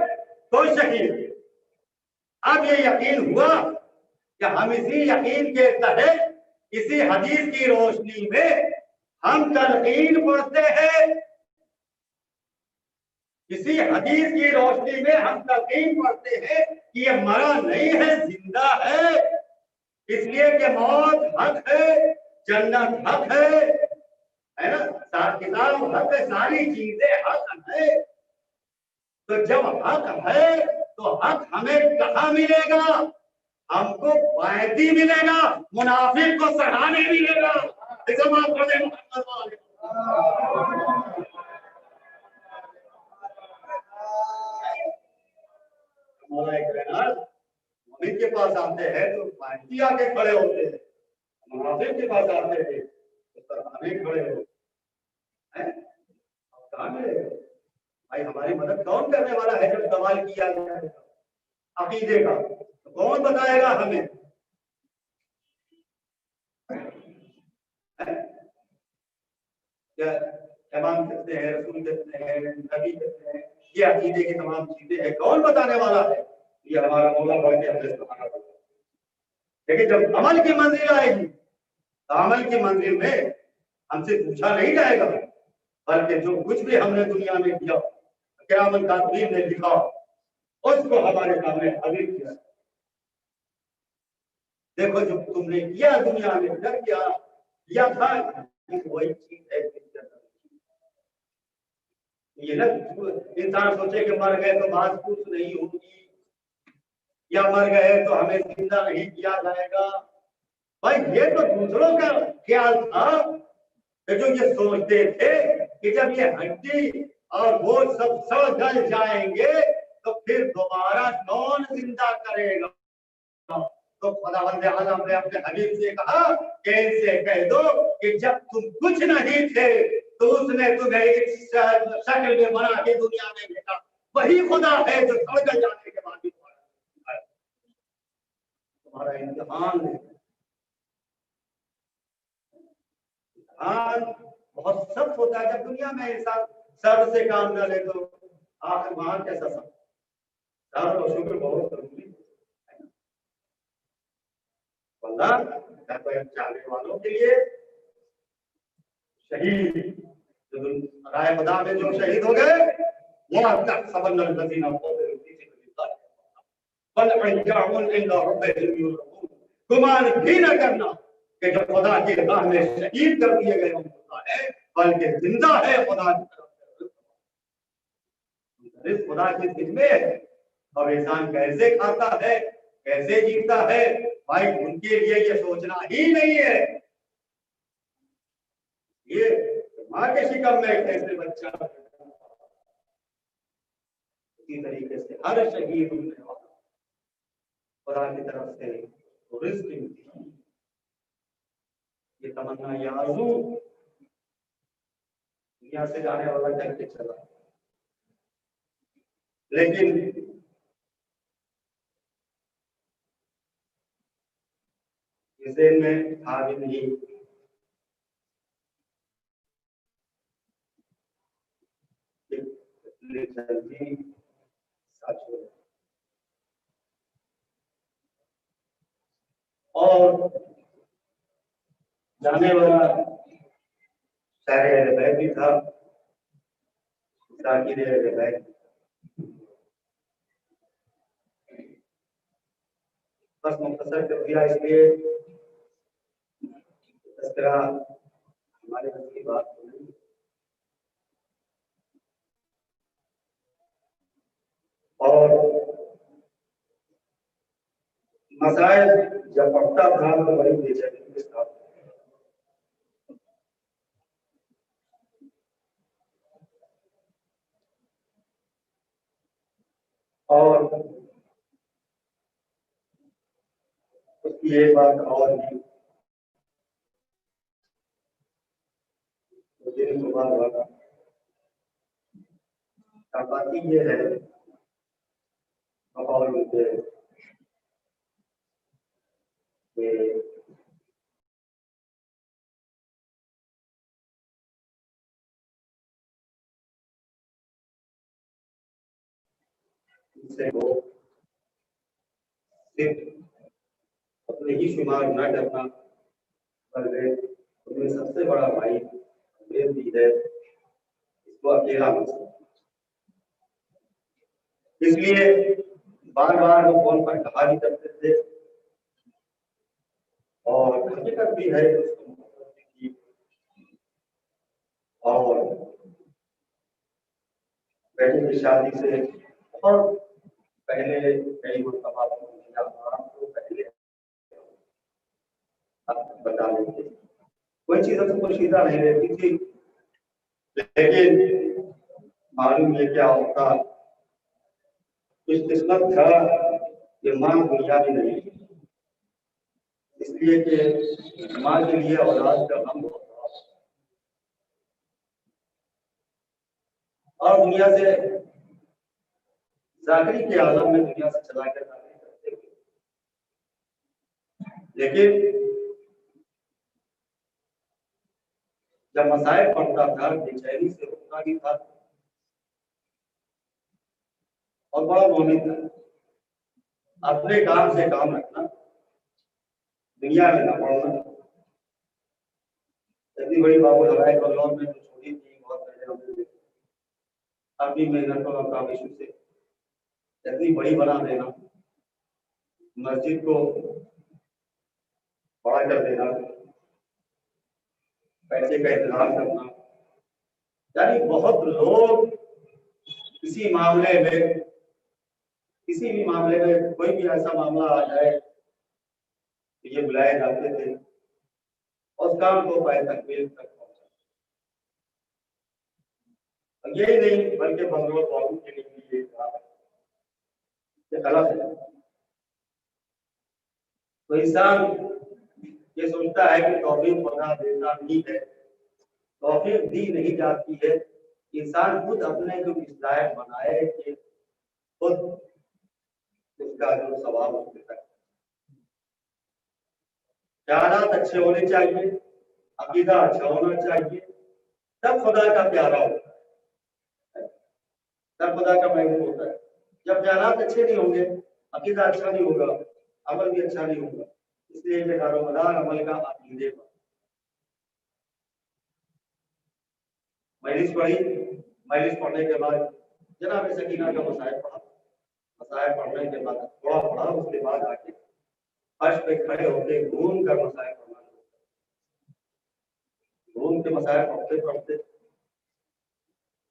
कोई शकील। अब ये यकीन हुआ कि हम इसी यकीन के तहत इसी हदीस की रोशनी में हम तलकीन पढ़ते हैं, इसी हदीस की रोशनी में हम तलकीन पढ़ते हैं कि ये मरा नहीं है, जिंदा है, इसलिए कि मौत हक है, जन्नत हक है ना, किताब हक है, सारी चीजें हक है। तो जब हक है तो हक हमें कहाँ मिलेगा? हमको वायदी मिलेगा, मुनाफिक को सराहने मिलेगा। मुनाफिक के पास आते हैं तो वायदी आके खड़े होते हैं, मुनाफिक के पास आते हैं तो सराहने खड़े होते हैं। कहाँ मिलेगा भाई? हमारी मदद कौन करने वाला है जब सवाल किया जाए अकीदे का? तो कौन बताएगा हमें? क्या इमाम कहते हैं, रसूल कहते हैं, नबी कहते हैं, ये अकीदे की तमाम चीजें हैं, कौन बताने वाला है? ये हमारा मौला बढ़ के हमसे सहारा देगा। लेकिन जब अमल की मंजिल आएगी तो अमल की मंजिल में हमसे पूछा नहीं जाएगा, बल्कि जो कुछ भी हमने दुनिया में किया किरामन कातिबीन ने लिखा उसको हमारे सामने हाजिर किया। देखो जो तुमने किया दुनिया में, जब किया था, वही चीज है। ये ना इंसान सोचे कि मर गए तो बात कुछ नहीं होगी, या मर गए तो हमें जिंदा नहीं किया जाएगा। भाई ये तो दूसरों का ख्याल था, जो ये सोचते थे कि जब ये हड्डी और वो सब गल जाएंगे तो फिर दोबारा कौन जिंदा करेगा। तो खुदावंद आलम ने अपने हबीब से कहा कि इनसे कह दो कि जब तुम कुछ नहीं थे तो उसने तुम्हें इस शक्ल में बना के दुनिया में भेजा, वही खुदा है जो सड़ जाने के बाद भी तुम्हारा इम्तिहान है। बहुत सख्त होता है जब दुनिया में इंसान सब्र से काम न ले तो आखिर वहां कैसा सब्र और शुक्र बहुत जरूरी है। अल्लाह चाहने वालों के लिए शहीद राय मदा में जो शहीद हो गए गुमान भी न करना कि जो खुदा की राह में शहीद कर दिए गए है बल्कि जिंदा है खुदा की तरफ से। रिस्क खुदा की जिम्मे है। अब इंसान कैसे खाता है, कैसे जीता है, भाई उनके लिए ये सोचना ही नहीं है। ये माँ के शिकम में कैसे बच्चा, इसी तरीके से हर शहीद खुदा की तरफ से रिस्क मिलती है। ये तमन्ना ये आरज़ू दुनिया से जाने वाला करके चला, लेकिन इस दिन में था भी नहीं। जल्दी सच हो और जाने वाला सारे बैग भी था, बैग बस मुख्तसर कर दिया, इसलिए तस्करा हमारे बस की बात नहीं। और मसाइल जब पढ़ता था तो बड़ी बेचैनी के साथ, और उसकी एक बात और भी ये है और मुझे से वो सिर्फ अपने ही शुमार न करना, बल्कि तुम्हें सबसे बड़ा भाई अंग्रेज भी है, इसको अकेला मत समझो। इसलिए बार बार वो फोन पर कहा भी करते थे और हकीकत भी है उसकी। और बेटी की शादी से बहुत पहले कई मरतबा तो पहले बता देते, कोई चीज हमसे पोशीदा नहीं रहती थी, लेकिन मालूम ये क्या होता, किस्मत था कि माँ दुनिया में नहीं, इसलिए कि माँ के लिए औलाद का गम होता और दुनिया से जाकरी के आलम में दुनिया से चला कर करते हुए, लेकिन जब मसाइल पड़ता था बेचैनी से उठता भी था और बड़ा मोमिन था। अपने काम से काम रखना, दुनिया में न पड़ना। इतनी बड़ी बाबू लगाए बंगलौर में जो छोटी थी बहुत पहले, अपनी मेहनतों और काविशों से इतनी बड़ी बना देना, मस्जिद को बड़ा कर देना, पैसे का इंतजाम करना, यानी बहुत लोग किसी मामले में, किसी भी मामले में कोई भी ऐसा मामला आ जाए तो ये बुलाए जाते थे और उस काम को पाए तकमील तक पहुंचा। यही नहीं बल्कि बंगलोर बाबू के लिए भी ये गलत है। तो इंसान ये सोचता है कि तौफीक खुदा देता नहीं है, तौफीक दी नहीं जाती है, इंसान खुद अपने को इस लायक बनाए कि खुद उसका जो सवाब उसके तक। ख्यालात अच्छे होने चाहिए, अकीदा अच्छा होना चाहिए, तब खुदा का प्यारा होता है, तब खुदा का महबूब होता है। जब ख्यालात अच्छे नहीं होंगे, अकीदा अच्छा नहीं होगा, अमल भी अच्छा नहीं होगा। इसलिए दारोमदार अमल का अकीदे पर। मजलिस पढ़ी, मजलिस पढ़ने के बाद जनाब सकीना का मसाइल पढ़ा, मसाइल पढ़ने के बाद थोड़ा पढ़ा, उसके बाद आके फर्श पे खड़े होकर घूम कर मसाइल पढ़ना, घूम के मसाइल मसाइब पढ़ते पढ़ते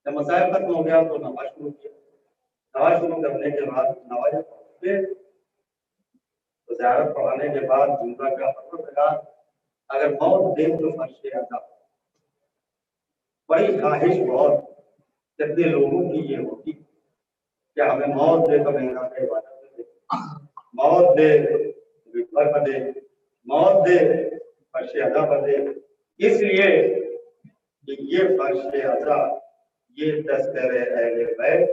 जब मसाइब खत्म हो गया तो नमाज शुरू किया। नमाज शुरू करने के बाद नमाज पढ़ते तो ज़ियारत पढ़ाने के बाद जुम्मा का परवरदिगार अगर मौत दे तो फर्शे अता। बड़ी ख्वाहिश बहुत कितने लोगों की ये होती कि हमें मौत दे तो मेरा इबादत दे, मौत दे विफर पर दे, मौत दे फर्शे अदा पर दे। इसलिए कि ये फर्शे अदा, ये तज़किरे अहले बैत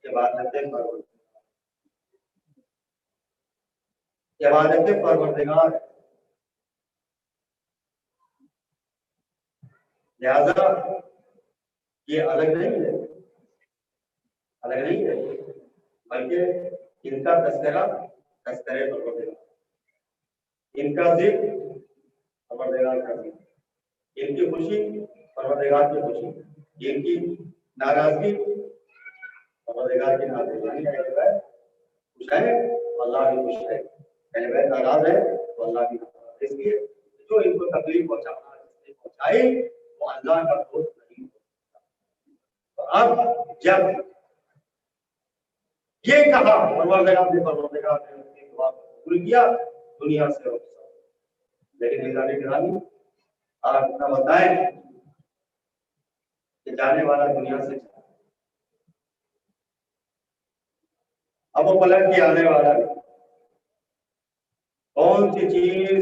इबादत परवरदिगार, लिहाजा ये अलग नहीं है, अलग नहीं है, बल्कि इनका तज़किरा तज़किरे परवरदिगार, इनका जिक्र परवरदिगार का जिक्र, इनकी खुशी परवरदिगार की खुशी, इनकी नाराजगी परवरदिगार की नाराजगी है। खुश है अल्लाह भी खुश है, नाराज है तो अल्लाह भी नाराज है। इसलिए जो इनको तकलीफ पहुंचाई वो अल्लाह का दोस्त नहीं होता। तो अब जब ये कहा परवरदिगार ने उसकी दुआ को कबूल किया, दुनिया से रुखसत। लेकिन निजामी गिरामी आप अपना बताएं कि जाने वाला दुनिया से अब वो पलट के आने वाला है। कौन सी चीज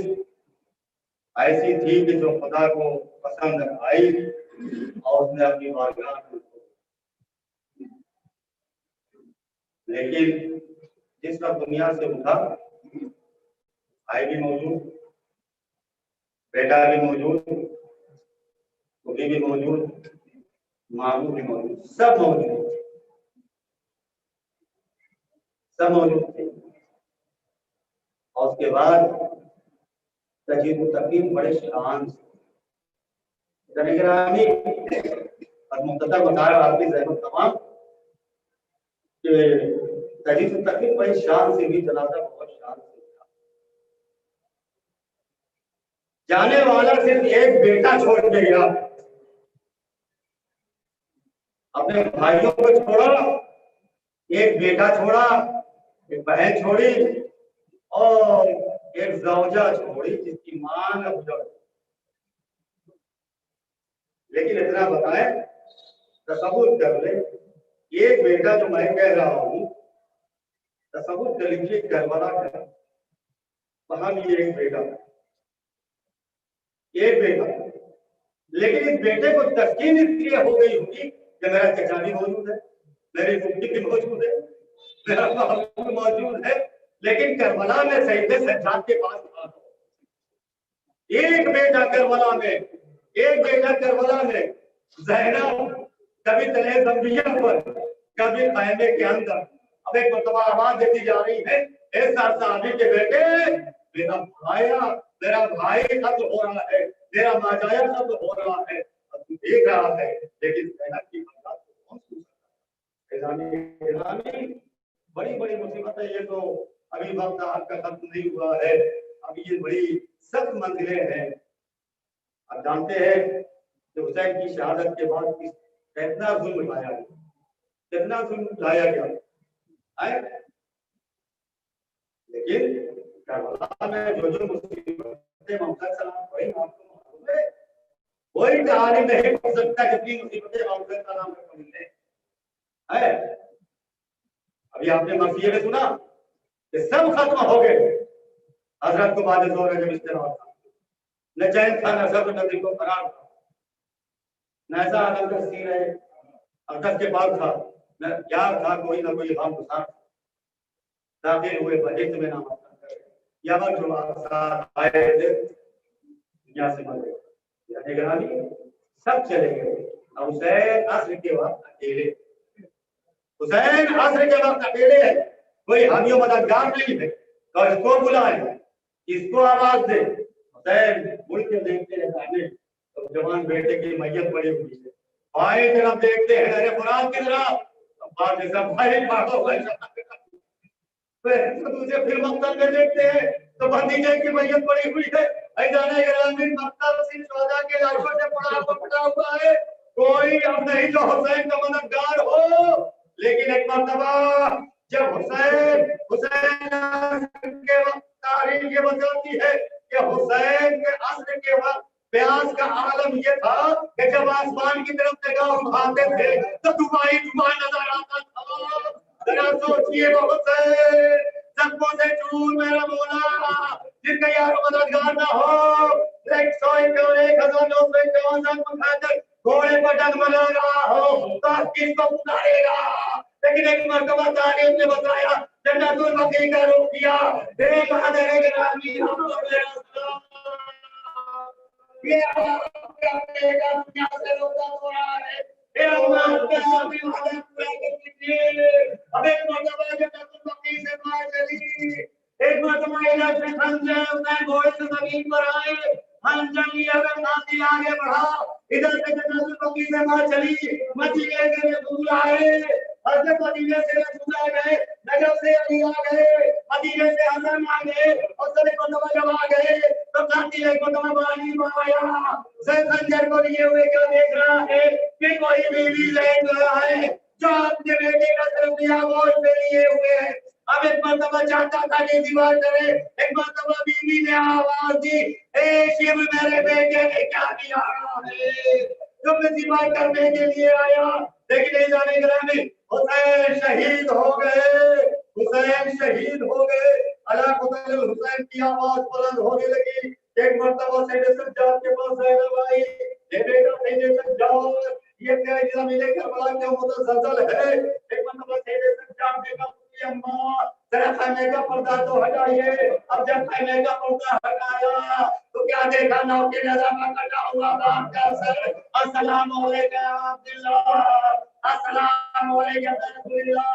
ऐसी थी कि जो खुदा को पसंद आई और उसने अपनी बारगाह में, लेकिन जिस वक्त दुनिया से उठा, भाई भी मौजूद, बेटा भी मौजूद, बेटी भी मौजूद, मामू भी मौजूद, सब मौजूद, सब मौजूद थे। और उसके बाद तजीब बड़े शान से और मुख्तर बताया आपकी जहमत तमाम कि तजीब बड़े शान से भी जनाजा बहुत शान से था। जाने वाला सिर्फ एक बेटा छोड़ के गया, अपने भाइयों को छोड़ा, एक बेटा छोड़ा, एक बहन छोड़ी और एक ज़ौजा छोड़ी जिसकी मां न गुजर। लेकिन इतना बताएं, तसव्वुर कर ले, एक बेटा जो मैं कह रहा हूं, तसव्वुर कर लीजिए करबला का, वहां भी एक बेटा, एक बेटा। लेकिन इस बेटे को तस्कीन इसलिए हो गई होगी कि मेरा चचा भी मौजूद है, मेरी फुफ्फी भी मौजूद है, मेरा बाबू मौजूद है। लेकिन करबला में सईदे सज्जाद के पास था, एक बेटा करबला में, एक बेटा करबला में, ज़ैनब कभी तले ज़ंबिया पर, कभी खैमे के अंदर। अब एक मरतबा आवाज देती जा रही है, ए साहबी के बेटे, मेरा भाई खत्म हो रहा है, मेरा माजाया खत्म हो रहा है, अब तू देख रहा है। लेकिन ज़ैनब की बात कौन सुनता? बड़ी बड़ी मुसीबत है ये, तो अभी वक्त आपका खत्म नहीं हुआ है, अभी ये बड़ी सख्त मंजिलें हैं। आप जानते हैं कि हुसैन की शहादत के बाद कितना जुल्म उठाया गया, कितना जुल्म उठाया गया है। लेकिन करबला में जो जो मुसीबतें मोहम्मद सलाम पढ़ी, आपको मालूम है कोई कहानी नहीं पढ़ सकता जितनी मुसीबतें मोहम्मद सलाम में पढ़ी है। अभी आपने मसीह में सुना कि सब खत्म हो गए, हजरत को बाद जोर जब इस्तेमाल था, न चैन था, न सब्र, न दिल को करार था, न ऐसा आलम का सीन है अकस के बाद था, न यार था कोई, न कोई हम गुसार। दाखिल हुए बहित में नाम यमन जो आए थे दुनिया से मर गए, सब चले गए। हुसैन अस्र के वक्त अकेले, हुसैन अस्र के वक्त अकेले है, कोई हामियों मददगार नहीं है, तो इसको बुलाए, इसको आवाज दे। हुसैन मुड़ के देखते हैं सामने, तो जवान बेटे की मैयत पड़ी हुई है, भाई तरफ देखते हैं, अरे फुरात की तरफ, भाई भागो भाई, दूसरे फिर मकतल में देखते हैं तो भतीजे की मैयत पड़ी हुई है, ऐदाने ग्रामीण मकतब सिंह शोहदा के लाशों से पड़ा हुआ है। कोई अब नहीं जो हुसैन का मददगार हो। लेकिन एक मर्तबा जब हुसैन के वक्त तारीख ये बताती है कि हुसैन के अस्र के वक्त प्यास का आलम ये था कि जब आसमान की तरफ निगाह उठाते थे तो दुबाई दुबा नजर आता था। जरा सोचिए वो हुसैन जख्मों से चूर मेरा मौला जिनका यार मददगार ना हो। 151,954 जख्म खाकर घोड़े पर डगमगा रहा हो तो किसको पुकारेगा। लेकिन एक मर्तबा तारीख ने बताया जन्नतुल बकी का रुख किया। एक बहादुर के रामी ये अपने का दुनिया से रोता हो रहा है। अब एक मर्तबा जन्नतुल बकी से मार चली। एक मर्तबा इधर से खंजर घोड़े से जमीन पर आए। खंजर लिया साथी आगे बढ़ा। इधर से जन्नतुल बकी से मार चली। मदीने से रसूल आए। हजरत मदीने से रसूल आ गए। नजर से अली आ गए। मदीने से हसन आ गए। और सब एक मर्तबा जब आ गए तो साथी एक मर्तबा अली को आया। खंजर को लिए हुए क्या देख रहा है कि कोई बीवी लेट रहा है जो अपने बेटे का सिर दिया वो लिए हुए है। अब एक मर्तबा चाहता था कि दीवार करे। एक मर्तबा बीवी ने आवाज दी, ए शिव मेरे बेटे ने क्या किया है तुम दीवार करने के लिए आया। लेकिन नहीं जाने ग्रामीण हुसैन शहीद हो गए। हुसैन शहीद हो गए। अला कुतल हुसैन की आवाज बुलंद होने लगी। एक मर्तबा सैयद सज्जाद के पास ज़ैनब आई। ये बेटा सैयद सज्जाद ये क्या मिले करबला के मुतसलसल है। एक मर्तबा सैयद सज्जाद ने कहा अम्मा जरा खाने का पर्दा तो हटाइए। अब जब खाने का पर्दा हटाया तो क्या देखा नाव के नजारा कटा हुआ बाप का सर। अस्सलाम वालेकुम अब्दुल्लाह अस्सलाम वालेकुम रसूलुल्लाह।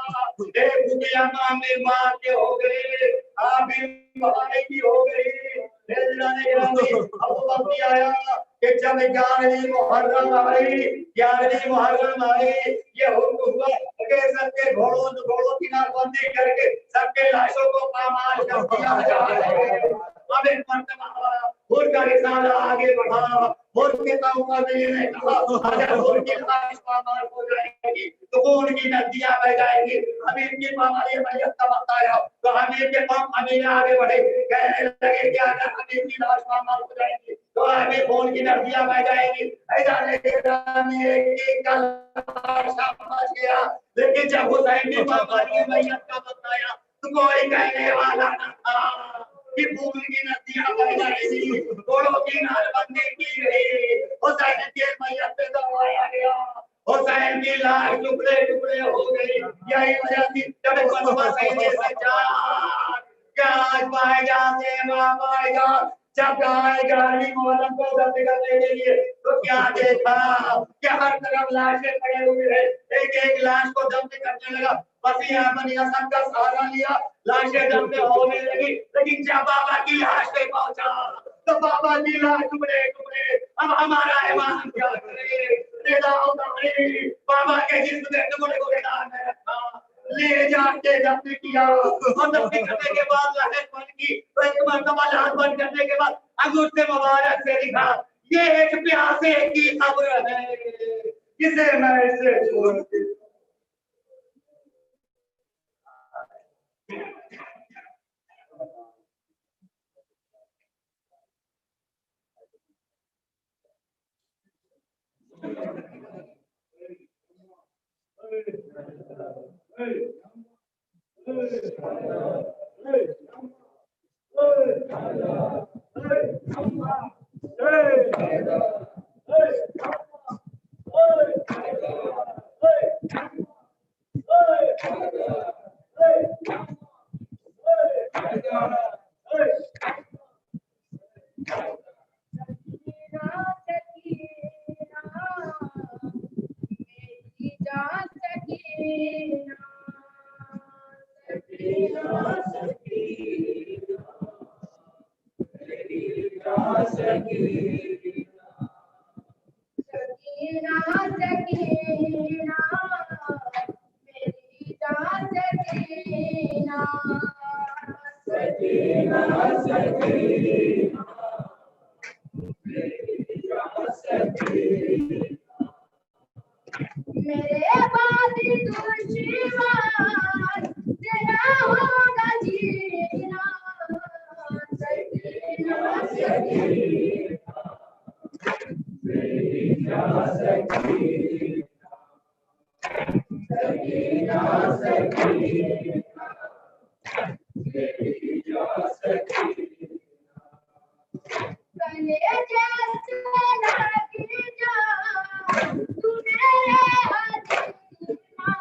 एक दुनिया में मां के हो गए आप भी भाई की हो गई। अब वक्त आया कि जब 11वीं मुहर्रम आई ये हुक्म हुआ कि सबके घोड़ों की नाकबंदी करके सबके लाशों को पामाल कर दिया जाए। अब एक मर्तबा उनका रिसाला आगे बढ़ा। उनके ने कहा अगर उनकी लाश पामाल हो जाएगी तो उनकी नदियां बह जाएंगी। अमीर की पामाली मैयत का वक्त आया तो अमीर के पास अमीर आगे बढ़े कहने लगे कि अगर अमीर की लाश पामाल हो जाएगी तो अमीर खून की नदियां बह जाएगी। ऐसा समझ गया। लेकिन जब हुसैन की पामाली मैयत का वक्त आया तो कोई कहने वाला न था कि खून की नदियां बह जाएगी। घोड़ों की नालबंदी की गई। हुसैन के मैयत पे दबाया गया। हुसैन की लाश टुकड़े टुकड़े हो गई। यही वजह थी जब मर्तबा सैयद सज्जाद क्या आज भाईजान से भाईजान जब गाड़ी मोहल्लम को दफ्न करने के लिए तो क्या देखा कि हर तरफ लाशें पड़े हुए हैं। एक एक लाश को दफ्न करने लगा। बस यहाँ बनी हसन का सहारा लिया। लाशें दफ्न होने लगी। लेकिन जब बाबा की लाश पे पहुंचा तो बाबा की लाश टुकड़े टुकड़े। अब हमारा ईमान क्या करे। बाबा के जिस्म के टुकड़े को मैदान में रखा ले जाके दफ्न किया। और दफ्न करने के बाद लाश बन की तो एक मर्तबा लाश बंद करने के बाद अंगूठे मुबारक से लिखा ये एक प्यासे की खबर है जिसे मैं इसे छोड़ के जीवन तेरा होगा जीना सकीना कले जैसे लगी जा तू मेरे हसीना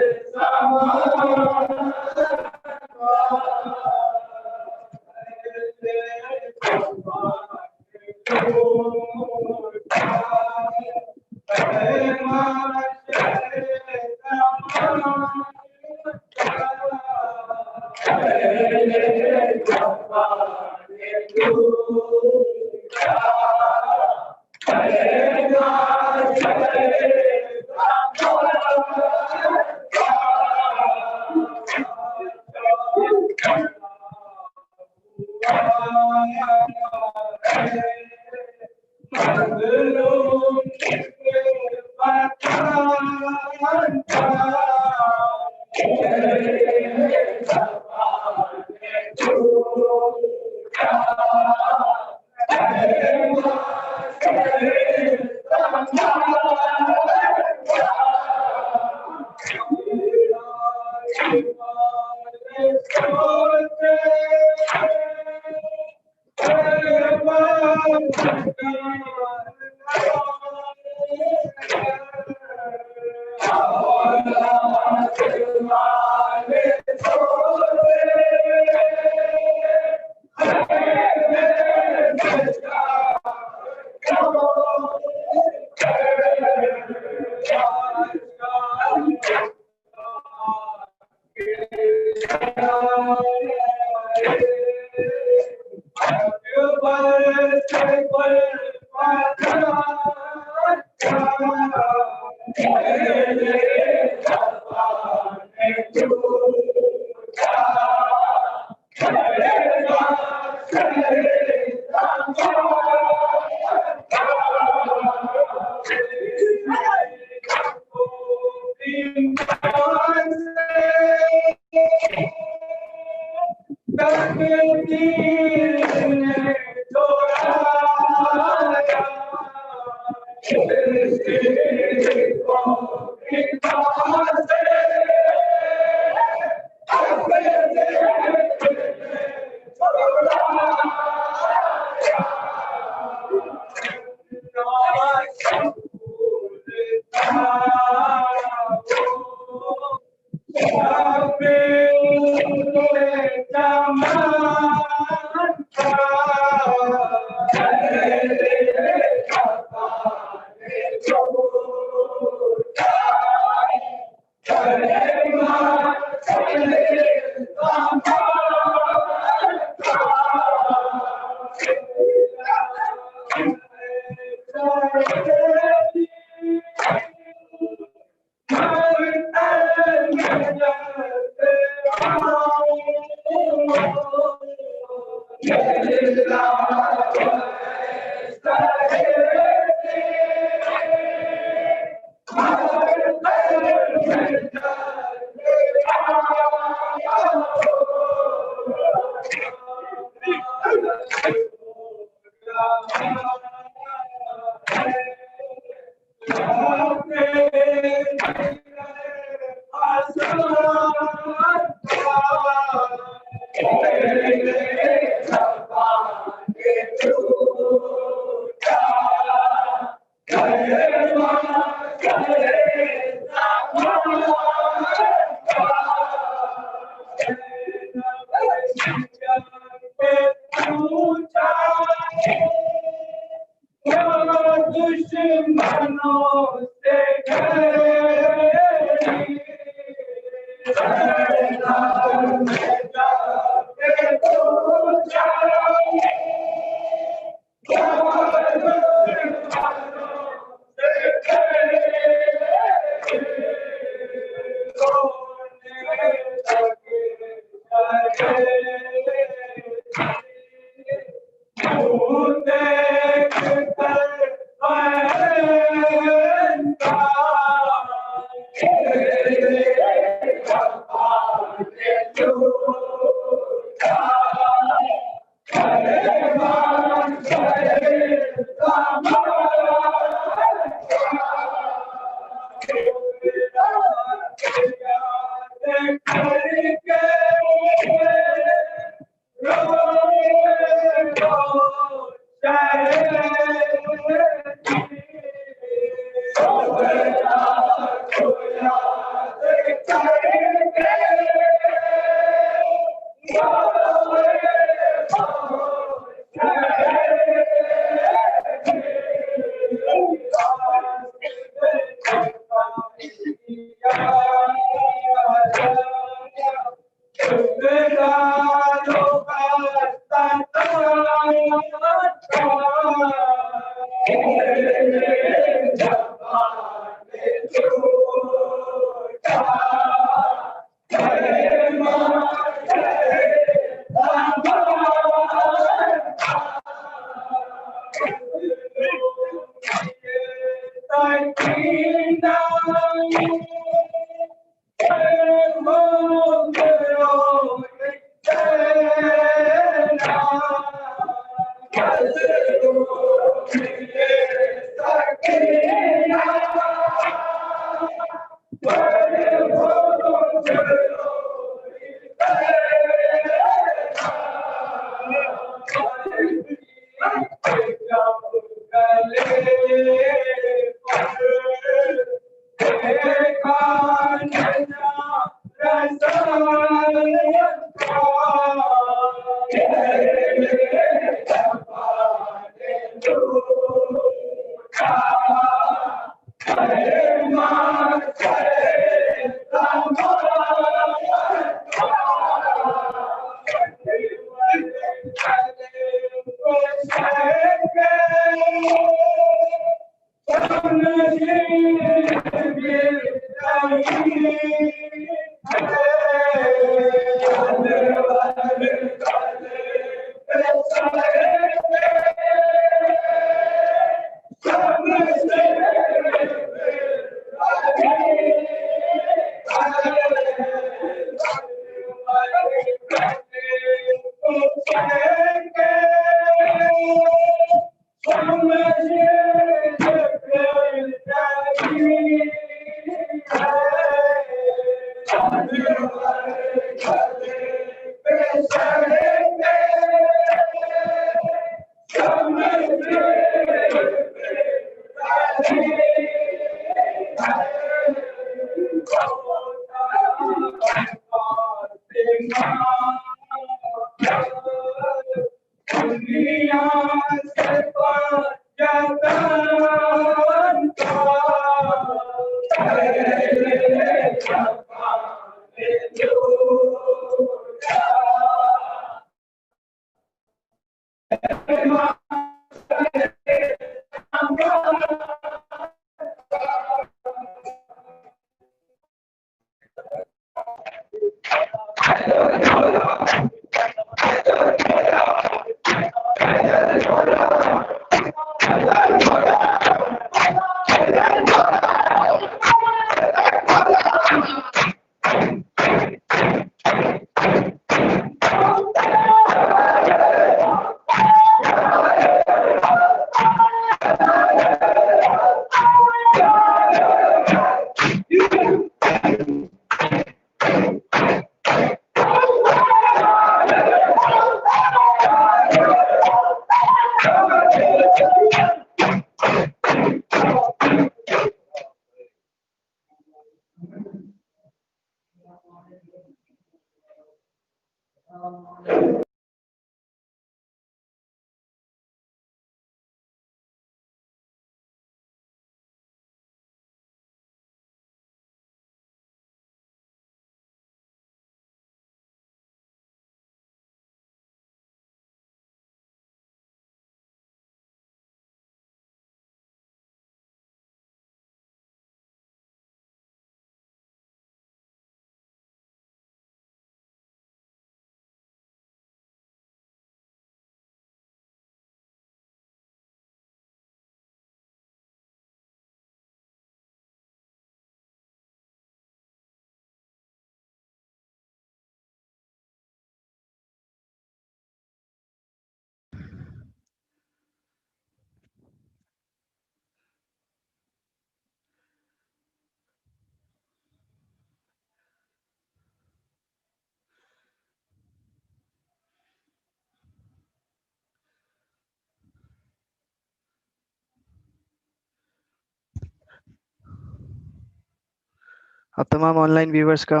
अब तमाम ऑनलाइन व्यूवर्स का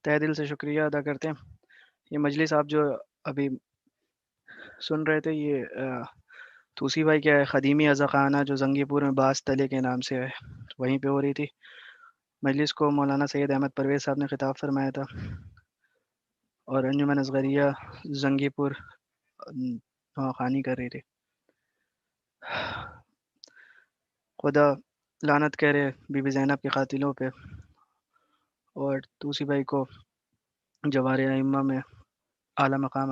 तहे दिल से शुक्रिया अदा करते हैं। ये मजलिस आप जो अभी सुन रहे थे ये तूसी भाई क्या है ख़दीमी अज़ाखाना जो जंगीपुर में बास तले के नाम से है वहीं पे हो रही थी। मजलिस को मौलाना सैयद अहमद परवेज़ साहब ने खिताब फरमाया था और अंजुमन असगरिया जंगीपुर खानी कर रही थी। खुदा लानत कह रहे बीबी ज़ैनब के कातिलों पे और तूसी भाई को जवारे अइम्मा में आला मकाम